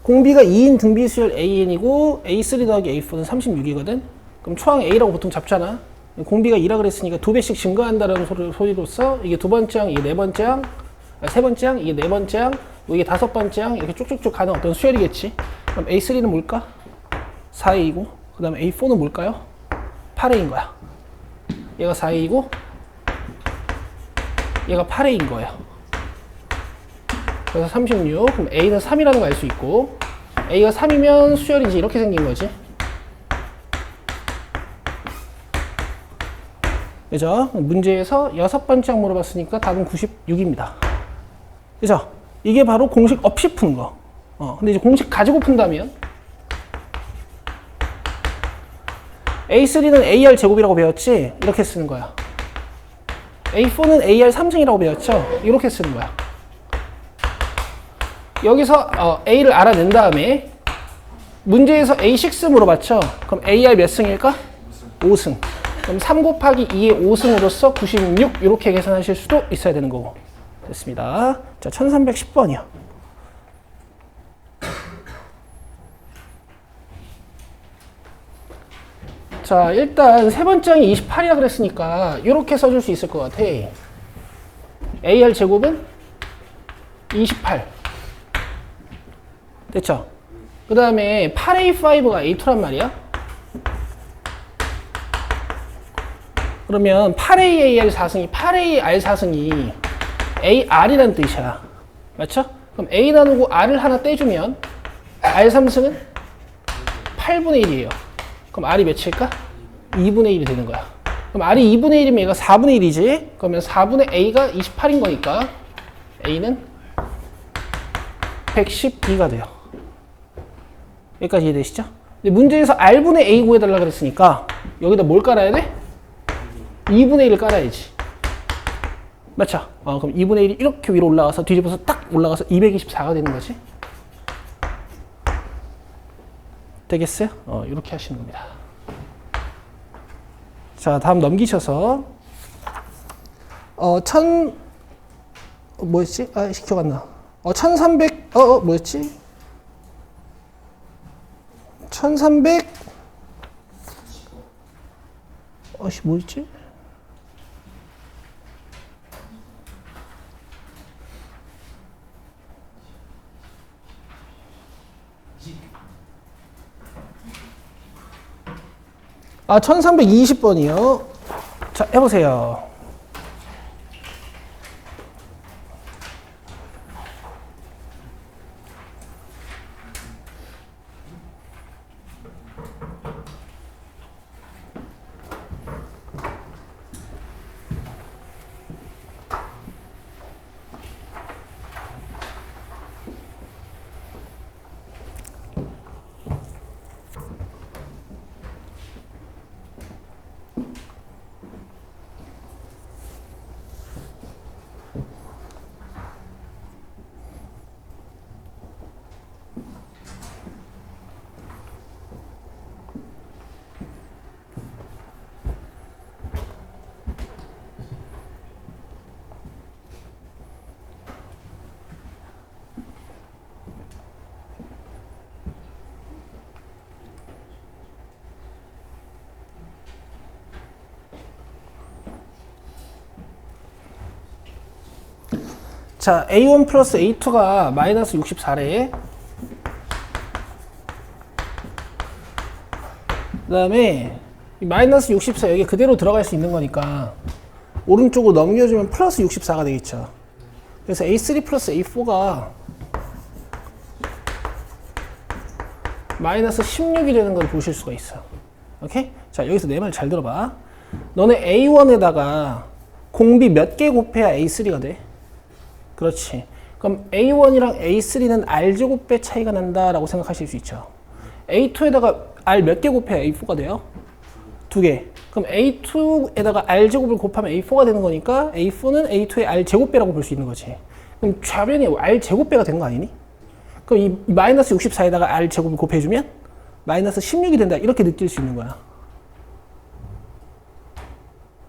공비가 2인 등비수열 AN이고 A3 더하기 A4는 36이거든. 그럼 초항 A라고 보통 잡잖아. 공비가 2라 그랬으니까 2배씩 증가한다는 소리로서 이게 두 번째 항, 이게 네 번째 항, 세 번째 항, 이게 네 번째 항, 이게 다섯 번째 항 이렇게 쭉쭉쭉 가는 어떤 수열이겠지. 그럼 A3는 뭘까? 4A이고 그 다음에 A4는 뭘까요? 8A인 거야. 얘가 4A이고 얘가 8A인 거예요. 그래서 36. 그럼 A는 3이라는 거 알 수 있고, A가 3이면 수열이지. 이렇게 생긴 거지. 그죠? 문제에서 6번째 항 물어봤으니까 답은 96입니다. 그죠? 이게 바로 공식 없이 푸는 거. 근데 이제 공식 가지고 푼다면 A3는 AR 제곱이라고 배웠지? 이렇게 쓰는 거야. A4는 AR 3승이라고 배웠죠? 이렇게 쓰는 거야. 여기서 A를 알아낸 다음에 문제에서 A6 물어봤죠? 그럼 AR 몇 승일까? 5승. 그럼 3 곱하기 2의 5승으로서 96 이렇게 계산하실 수도 있어야 되는 거고. 됐습니다. 자, 1310번이요. 자, 일단 세 번째 항이 28이라 그랬으니까 이렇게 써줄 수 있을 것 같아. AR 제곱은 28. 됐죠? 그 다음에 8A5가 A2란 말이야. 그러면 8AAR 4승이 8AR 4승이 AR이라는 뜻이야. 맞죠? 그럼 A 나누고 R을 하나 떼주면 R 3승은 8분의 1이에요. 그럼 R이 몇일까? 2분의 1이 되는 거야. 그럼 R이 2분의 1이면 얘가 4분의 1이지? 그러면 4분의 A가 28인 거니까 A는 112가 돼요. 여기까지 이해되시죠? 근데 문제에서 R분의 A 구해달라 그랬으니까 여기다 뭘 깔아야 돼? 2분의 1을 깔아야지. 맞죠? 그럼 2분의 1이 이렇게 위로 올라가서 뒤집어서 딱 올라가서 224가 되는 거지. 되겠어요? 이렇게 하시는 겁니다. 자, 다음 넘기셔서 뭐였지? 기억 안 나. 1300 뭐였지? 1300 뭐였지? 아, 1320번이요. 자, 해보세요. 자, A1 플러스 A2가 마이너스 64래. 그 다음에 마이너스 64 여기 그대로 들어갈 수 있는 거니까 오른쪽으로 넘겨주면 플러스 64가 되겠죠. 그래서 A3 플러스 A4가 마이너스 16이 되는 걸 보실 수가 있어. 오케이? 자, 여기서 내 말 잘 들어봐. 너네 A1에다가 공비 몇 개 곱해야 A3가 돼? 그렇지. 그럼 A1이랑 A3는 R제곱배 차이가 난다라고 생각하실 수 있죠. A2에다가 R 몇 개 곱해야 A4가 돼요? 2개. 그럼 A2에다가 R제곱을 곱하면 A4가 되는 거니까 A4는 A2의 R제곱배라고 볼 수 있는 거지. 그럼 좌변이 R제곱배가 된 거 아니니? 그럼 이 마이너스 64에다가 R제곱을 곱해주면 마이너스 16이 된다. 이렇게 느낄 수 있는 거야.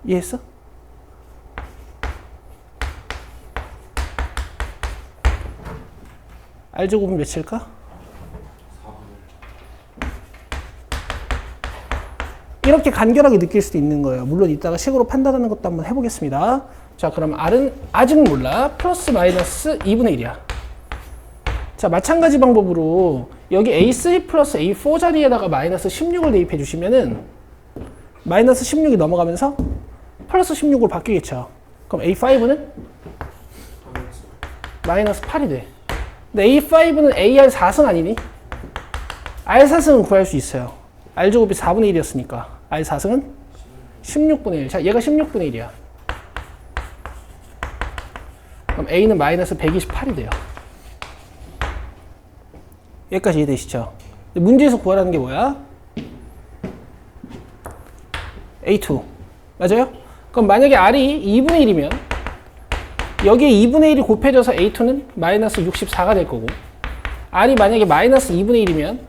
이해했어? R제곱은 몇일까? 이렇게 간결하게 느낄 수도 있는 거예요. 물론 이따가 식으로 판단하는 것도 한번 해보겠습니다. 자, 그럼 R은 아직 몰라. 플러스 마이너스 2분의 1이야. 자, 마찬가지 방법으로 여기 A3 플러스 A4 자리에다가 마이너스 16을 대입해 주시면은 마이너스 16이 넘어가면서 플러스 16으로 바뀌겠죠. 그럼 A5는 마이너스 8이 돼. 근데 A5는 AR4승 아니니? R4승은 구할 수 있어요. R제곱이 4분의 1이었으니까 R4승은 16분의 1. 자, 얘가 16분의 1이야. 그럼 A는 마이너스 128이 돼요. 여기까지 이해되시죠? 문제에서 구하라는 게 뭐야? A2. 맞아요? 그럼 만약에 R이 2분의 1이면 여기에 2분의 1이 곱해져서 A2는 마이너스 64가 될 거고, R이 만약에 마이너스 2분의 1이면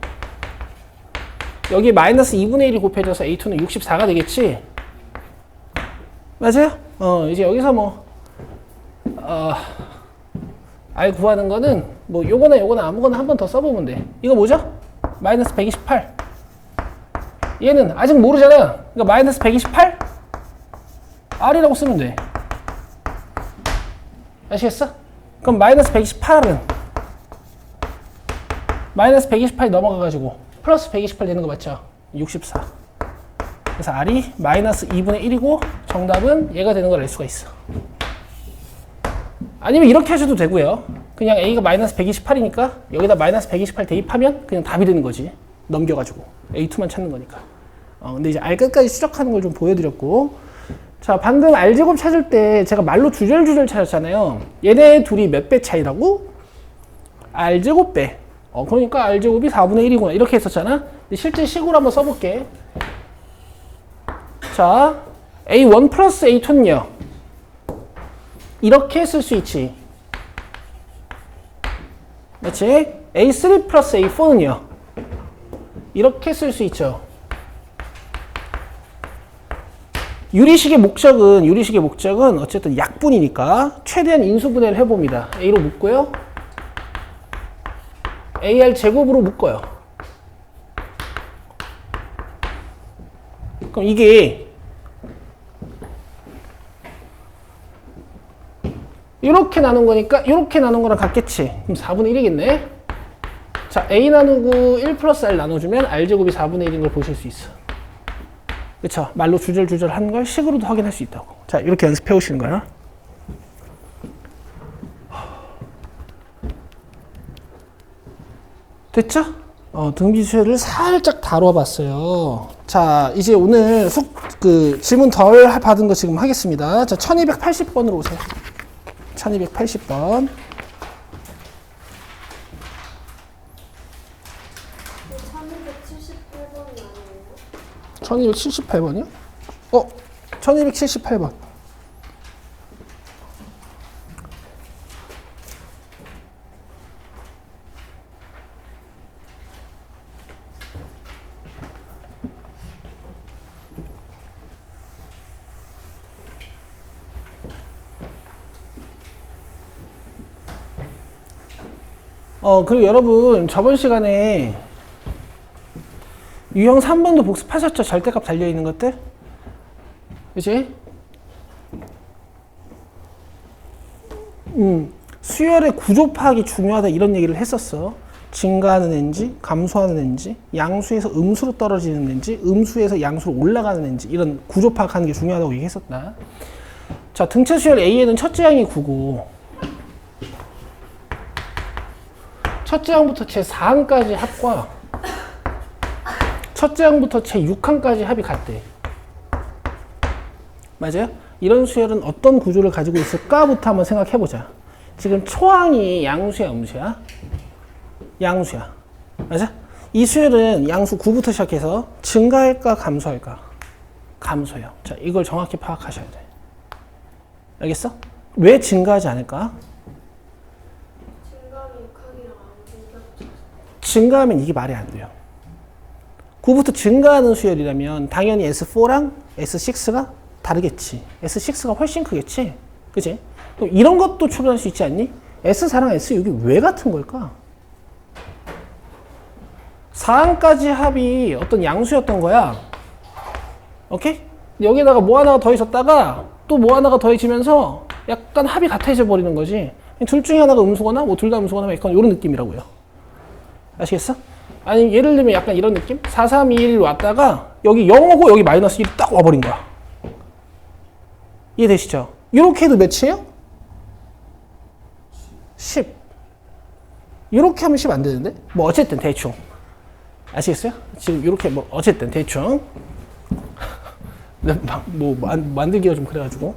여기에 마이너스 2분의 1이 곱해져서 A2는 64가 되겠지? 맞아요? 이제 여기서 뭐 R 구하는 거는 뭐 요거나 아무거나 한 번 더 써보면 돼. 이거 뭐죠? 마이너스 128. 얘는 아직 모르잖아. 그러니까 마이너스 128? R이라고 쓰면 돼. 아시겠어? 그럼 마이너스 128은 마이너스 128이 넘어가가지고 플러스 128 되는 거 맞죠? 64. 그래서 R이 마이너스 2분의 1이고 정답은 얘가 되는 걸 알 수가 있어. 아니면 이렇게 하셔도 되고요. 그냥 A가 마이너스 128이니까 여기다 마이너스 128 대입하면 그냥 답이 되는 거지. 넘겨가지고 A2만 찾는 거니까. 근데 이제 R 끝까지 추적하는 걸 좀 보여드렸고, 자, 방금 R제곱 찾을 때 제가 말로 주절주절 찾았잖아요. 얘네 둘이 몇 배 차이라고? R제곱 배. 그러니까 R제곱이 4분의 1이구나. 이렇게 했었잖아. 근데 실제 식으로 한번 써볼게. 자, A1 플러스 A2는요. 이렇게 쓸 수 있지. 그렇지? A3 플러스 A4는요. 이렇게 쓸 수 있죠. 유리식의 목적은 어쨌든 약분이니까 최대한 인수분해를 해봅니다. A로 묶고요. AR 제곱으로 묶어요. 그럼 이게 이렇게 나눈 거니까 이렇게 나눈 거랑 같겠지. 그럼 4분의 1이겠네. 자, A 나누고 1 플러스 R 나눠주면 R제곱이 4분의 1인 걸 보실 수 있어. 그쵸? 말로 주절주절 한 걸 식으로도 확인할 수 있다고. 자, 이렇게 연습해 오시는 거야. 됐죠? 등비수열을 살짝 다뤄봤어요. 자, 이제 오늘 질문 덜 받은 거 지금 하겠습니다. 자, 1280번으로 오세요. 1280번. 1278번이요? 1278번. 그리고 여러분, 저번 시간에 유형 3번도 복습하셨죠? 절대값 달려있는 것들? 그치? 수열의 구조 파악이 중요하다 이런 얘기를 했었어. 증가하는 엔지, 감소하는 엔지, 양수에서 음수로 떨어지는 엔지, 음수에서 양수로 올라가는 엔지, 이런 구조 파악하는 게 중요하다고 얘기했었다. 자, 등차 수열 A에는 첫째 항이 9고 첫째 항부터 제 4항까지 합과 첫째 항부터 제 6항까지 합이 같대. 맞아요? 이런 수열은 어떤 구조를 가지고 있을까부터 한번 생각해보자. 지금 초항이 양수야, 음수야? 양수야. 맞아? 이 수열은 양수 9부터 시작해서 증가할까, 감소할까? 감소해요. 자, 이걸 정확히 파악하셔야 돼. 알겠어? 왜 증가하지 않을까? 증가하면 이게 말이 안 돼요. 9부터 증가하는 수열이라면 당연히 S4랑 S6가 다르겠지. S6가 훨씬 크겠지. 그치? 그럼 이런 것도 추론할 수 있지 않니? S4랑 S6이 왜 같은 걸까? 4항까지 합이 어떤 양수였던 거야. 오케이? 여기다가 뭐 하나가 더 있었다가 또 뭐 하나가 더해지면서 약간 합이 같아져 버리는 거지. 둘 중에 하나가 음수거나 뭐 둘 다 음수거나 약간 이런 느낌이라고요. 아시겠어? 아니 예를 들면 약간 이런 느낌? 4, 3, 2, 1 왔다가 여기 0하고 여기 마이너스 1이 딱 와버린 거야. 이해되시죠? 이렇게 해도 몇이에요? 10. 이렇게 하면 10 안 되는데? 뭐 어쨌든 대충. 아시겠어요? 지금 이렇게 뭐 어쨌든 대충. 뭐 만들기가 좀 그래가지고.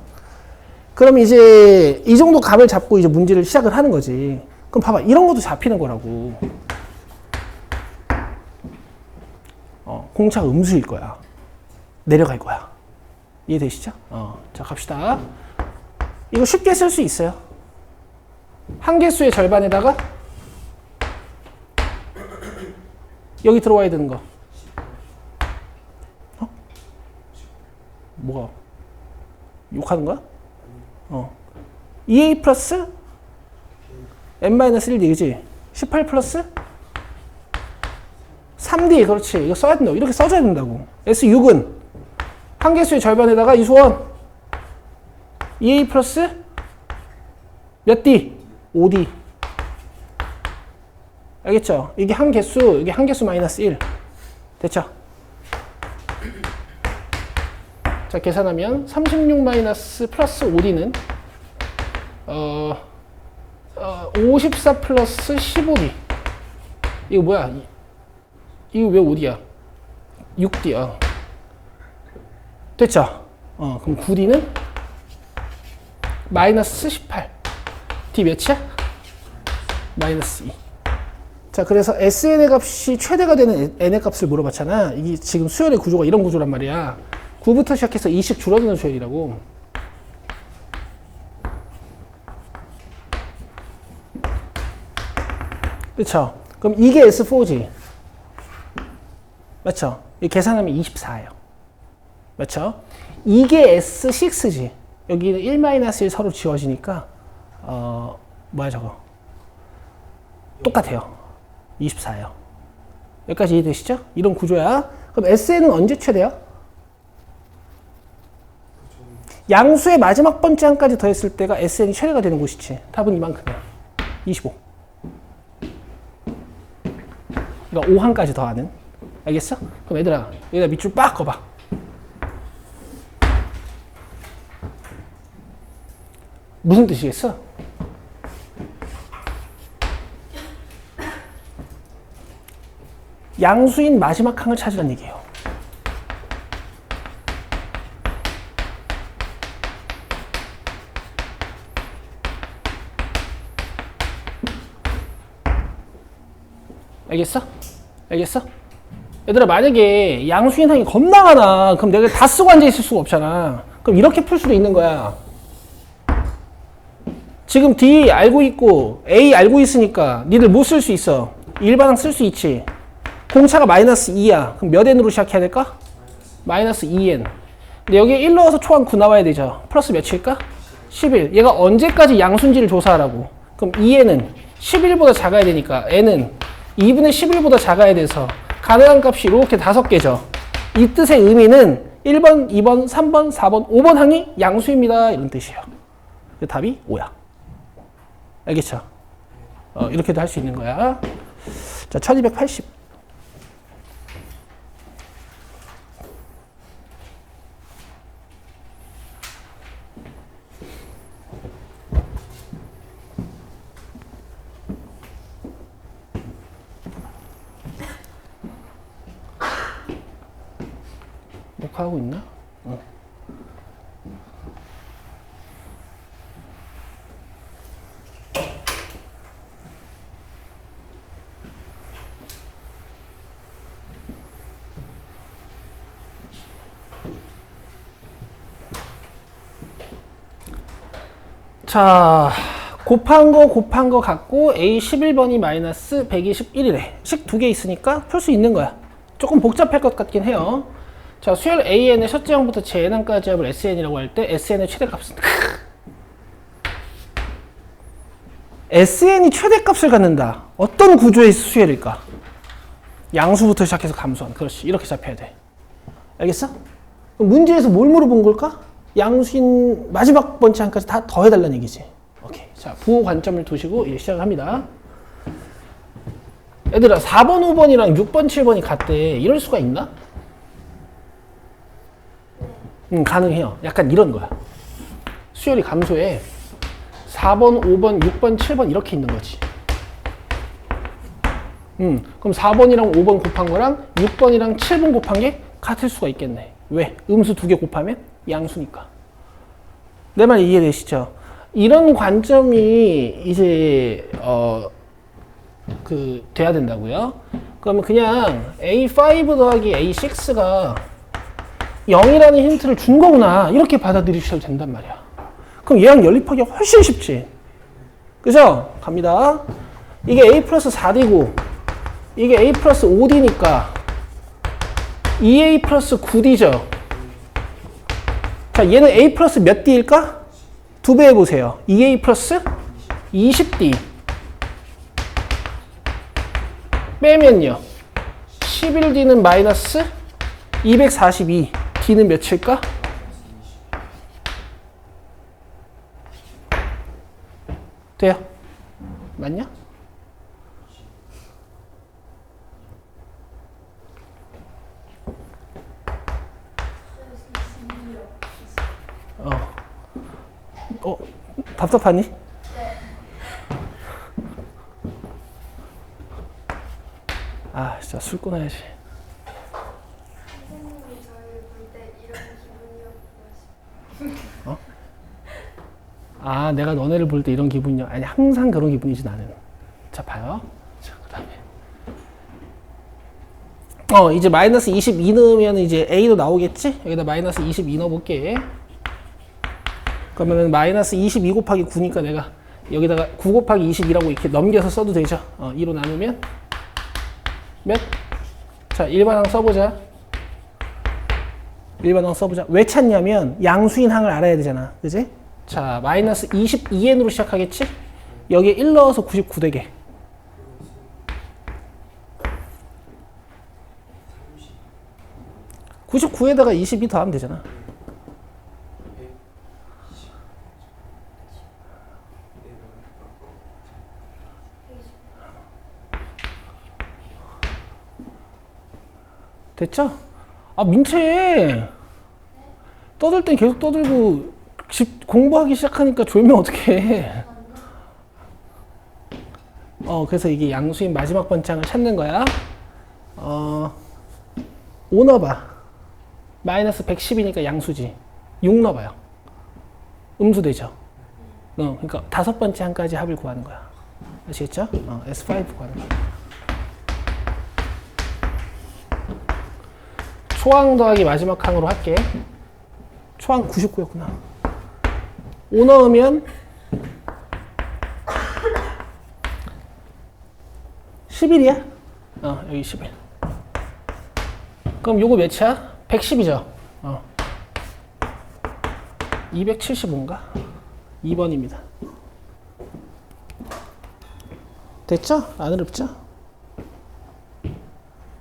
그럼 이제 이 정도 값을 잡고 이제 문제를 시작을 하는 거지. 그럼 봐봐. 이런 것도 잡히는 거라고. 공차가 음수일 거야. 내려갈 거야. 이해되시죠? 자, 갑시다. 이거 쉽게 쓸 수 있어요. 한 개수의 절반에다가 여기 들어와야 되는 거. 뭐가? 욕하는 거야? 2a 플러스 n-1d, 그지? 18 플러스 3d, 그렇지. 이거 써야 된다고. 이렇게 써줘야 된다고. S6은 한 개수의 절반에다가 이수원 2a 플러스 몇 d? 5d. 알겠죠? 이게 한 개수, 이게 한 개수 마이너스 1. 됐죠? 자, 계산하면 36 마이너스 플러스 5d는 54 플러스 15d. 이거 뭐야? 이거 왜 5d야? 6d야. 됐죠? 그럼 9d는 마이너스 18. d 몇이야? 마이너스 2. 자, 그래서 SN의 값이 최대가 되는 N의 값을 물어봤잖아. 이게 지금 수열의 구조가 이런 구조란 말이야. 9부터 시작해서 20 줄어드는 수열이라고. 그렇죠? 그럼 이게 S4지. 맞죠? 이 계산하면 24예요. 맞죠? 이게 S6지. 여기는 1-1 서로 지워지니까 뭐야 저거. 똑같아요. 24예요. 여기까지 이해되시죠? 이런 구조야. 그럼 SN은 언제 최대야? 양수의 마지막 번째 항까지 더했을 때가 SN이 최대가 되는 곳이지. 답은 이만큼이야. 25. 그러니까 5항까지 더하는. 알겠어? 그럼 얘들아, 여기다 밑줄 빡 꺼봐. 무슨 뜻이겠어? 양수인 마지막 항을 찾으라는 얘기예요. 알겠어? 알겠어? 얘들아, 만약에 양수인 항이 겁나 많아. 그럼 내가 다 쓰고 앉아있을 수가 없잖아. 그럼 이렇게 풀 수도 있는 거야. 지금 D 알고 있고 A 알고 있으니까 니들 뭐 쓸 수 있어? 일반항 쓸 수 있지. 공차가 마이너스 2야. 그럼 몇 n으로 시작해야 될까? 마이너스 2n. 근데 여기에 1 넣어서 초항 9 나와야 되죠. 플러스 몇일까? 11. 얘가 언제까지 양수인지를 조사하라고. 그럼 2n은 11보다 작아야 되니까 n은 2분의 11보다 작아야 돼서 가능한 값이 이렇게 5개죠. 이 뜻의 의미는 1번, 2번, 3번, 4번, 5번 항이 양수입니다. 이런 뜻이에요. 답이 5야. 알겠죠? 이렇게도 할 수 있는 거야. 자, 1280. 녹화하고 있나? 자, 곱한 거 갖고 A 11번이 마이너스 121이래. 식 2개 있으니까 풀 수 있는 거야. 조금 복잡할 것 같긴 해요. 자, 수열 AN의 첫째 항부터 제n항까지 합을 SN이라고 할 때 SN의 최대값은 SN이 최대값을 갖는다. 어떤 구조의 수열일까? 양수부터 시작해서 감소한. 그렇지. 이렇게 잡혀야 돼. 알겠어? 그럼 문제에서 뭘 물어본 걸까? 양수인 마지막 번째 항까지 다 더해달라는 얘기지. 오케이. 자, 부호 관점을 두시고 이제 시작합니다. 얘들아, 4번, 5번이랑 6번, 7번이 같대. 이럴 수가 있나? 가능해요. 약간 이런 거야. 수열이 감소해. 4번, 5번, 6번, 7번 이렇게 있는 거지. 그럼 4번이랑 5번 곱한 거랑 6번이랑 7번 곱한 게 같을 수가 있겠네. 왜? 음수 2개 곱하면 양수니까. 내 말 이해되시죠? 이런 관점이 이제 돼야 된다고요. 그러면 그냥 A5 더하기 A6가 0이라는 힌트를 준 거구나 이렇게 받아들이셔도 된단 말이야. 그럼 얘랑 연립하기가 훨씬 쉽지. 그죠? 갑니다. 이게 A 플러스 4D고 이게 A 플러스 5D니까 2A 플러스 9D죠. 자, 얘는 A 플러스 몇 D일까? 2배 해보세요. 2A 플러스 20D 빼면요 11D는 마이너스 242 D는 몇일까? 돼요? 맞냐? 답답하니? 네. 아, 진짜 술 끊어야지. 선생님이 저희를 볼 때 이런 기분이었구나. 아, 내가 너네를 볼 때 이런 기분이야. 아니, 항상 그런 기분이지, 나는. 자, 봐요. 자, 그 다음에. 이제 마이너스 22 넣으면 이제 A도 나오겠지? 여기다 마이너스 22 넣어볼게. 그러면은 마이너스 22 곱하기 9니까 내가 여기다가 9 곱하기 20이라고 이렇게 넘겨서 써도 되죠? 2로 나누면 몇? 자, 일반항 써보자. 일반항 써보자. 왜 찾냐면 양수인 항을 알아야 되잖아. 그지? 자, 마이너스 22n으로 시작하겠지? 여기에 1 넣어서 99 되게. (99에다가) 22 더하면 되잖아. 됐죠? 아, 민채 떠들 땐 계속 떠들고 집 공부하기 시작하니까 졸면 어떡해. 그래서 이게 양수인 마지막 번창을 찾는 거야. 5 넣어봐. 마이너스 110이니까 양수지. 6 넣어봐요. 음수 되죠? 그러니까 5번째 항까지 합을 구하는 거야. 아시겠죠? S5 구하는 거야. 초항 더하기 마지막 항으로 할게. 초항 99였구나. 5 넣으면 11이야? 여기 11. 그럼 요거 몇이야? 110이죠? 275인가? 2번입니다. 됐죠? 안 어렵죠?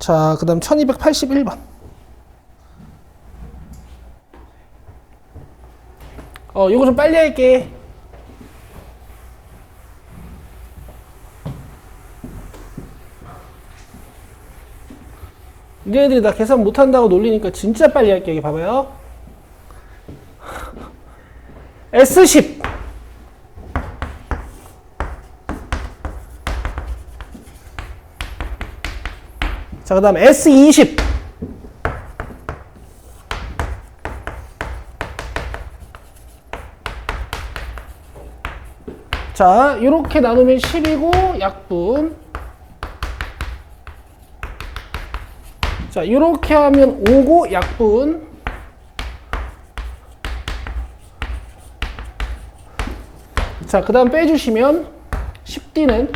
자, 그 다음 1281번. 요거 좀 빨리 할게. 얘네들이 나 계산 못한다고 놀리니까 진짜 빨리 할게. 여기 봐봐요. S10. 자, 그 다음 S20. 자, 이렇게 나누면 10이고 약분. 자, 이렇게 하면 5고 약분. 자, 그 다음 빼주시면 10D는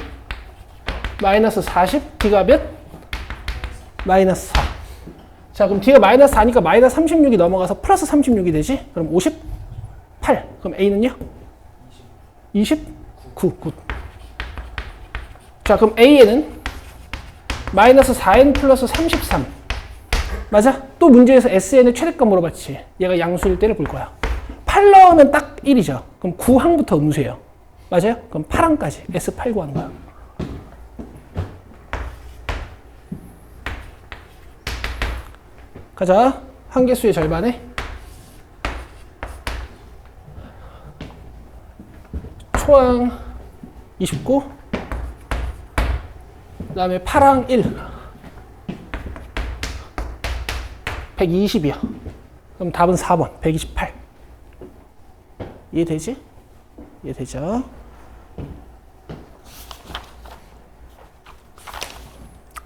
마이너스 40, D가 몇? 마이너스 4. 자, 그럼 D가 마이너스 4니까 마이너스 36이 넘어가서 플러스 36이 되지? 그럼 58. 그럼 A는요? 29. 굿. 자, 그럼 A에는 마이너스 4n 플러스 33. 맞아? 또 문제에서 SN의 최대값 물어봤지. 얘가 양수일 때를 볼 거야. 8 넣으면 딱 1이죠. 그럼 9항부터 음수예요. 맞아요? 그럼 8항까지 S8 구하는 거야. 가자. 한 개수의 절반에 초항 29, 그 다음에 파랑 1, 120이야. 그럼 답은 4번, 128. 이해되지? 이해되죠?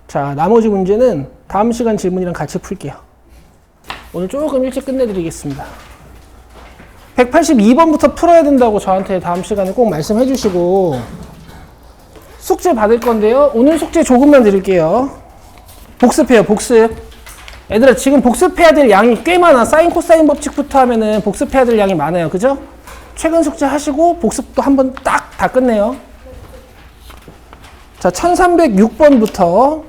자, 나머지 문제는 다음 시간 질문이랑 같이 풀게요. 오늘 조금 일찍 끝내드리겠습니다. 182번부터 풀어야 된다고 저한테 다음 시간에 꼭 말씀해 주시고, 숙제 받을 건데요. 오늘 숙제 조금만 드릴게요. 복습해요, 복습. 얘들아, 지금 복습해야 될 양이 꽤 많아. 사인, 코사인 법칙부터 하면은 복습해야 될 양이 많아요. 그죠? 최근 숙제 하시고 복습도 한번 딱 다 끝내요. 자, 1306번부터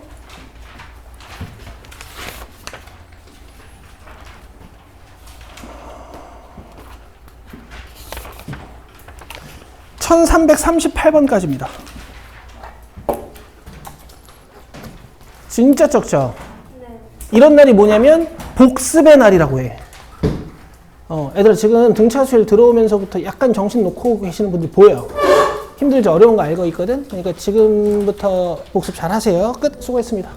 1338번까지입니다. 진짜 적죠? 네. 이런 날이 뭐냐면 복습의 날이라고 해. 애들 지금 등차수일 들어오면서부터 약간 정신 놓고 계시는 분들 보여요. 힘들죠? 어려운 거 알고 있거든? 그러니까 지금부터 복습 잘 하세요. 끝. 수고했습니다.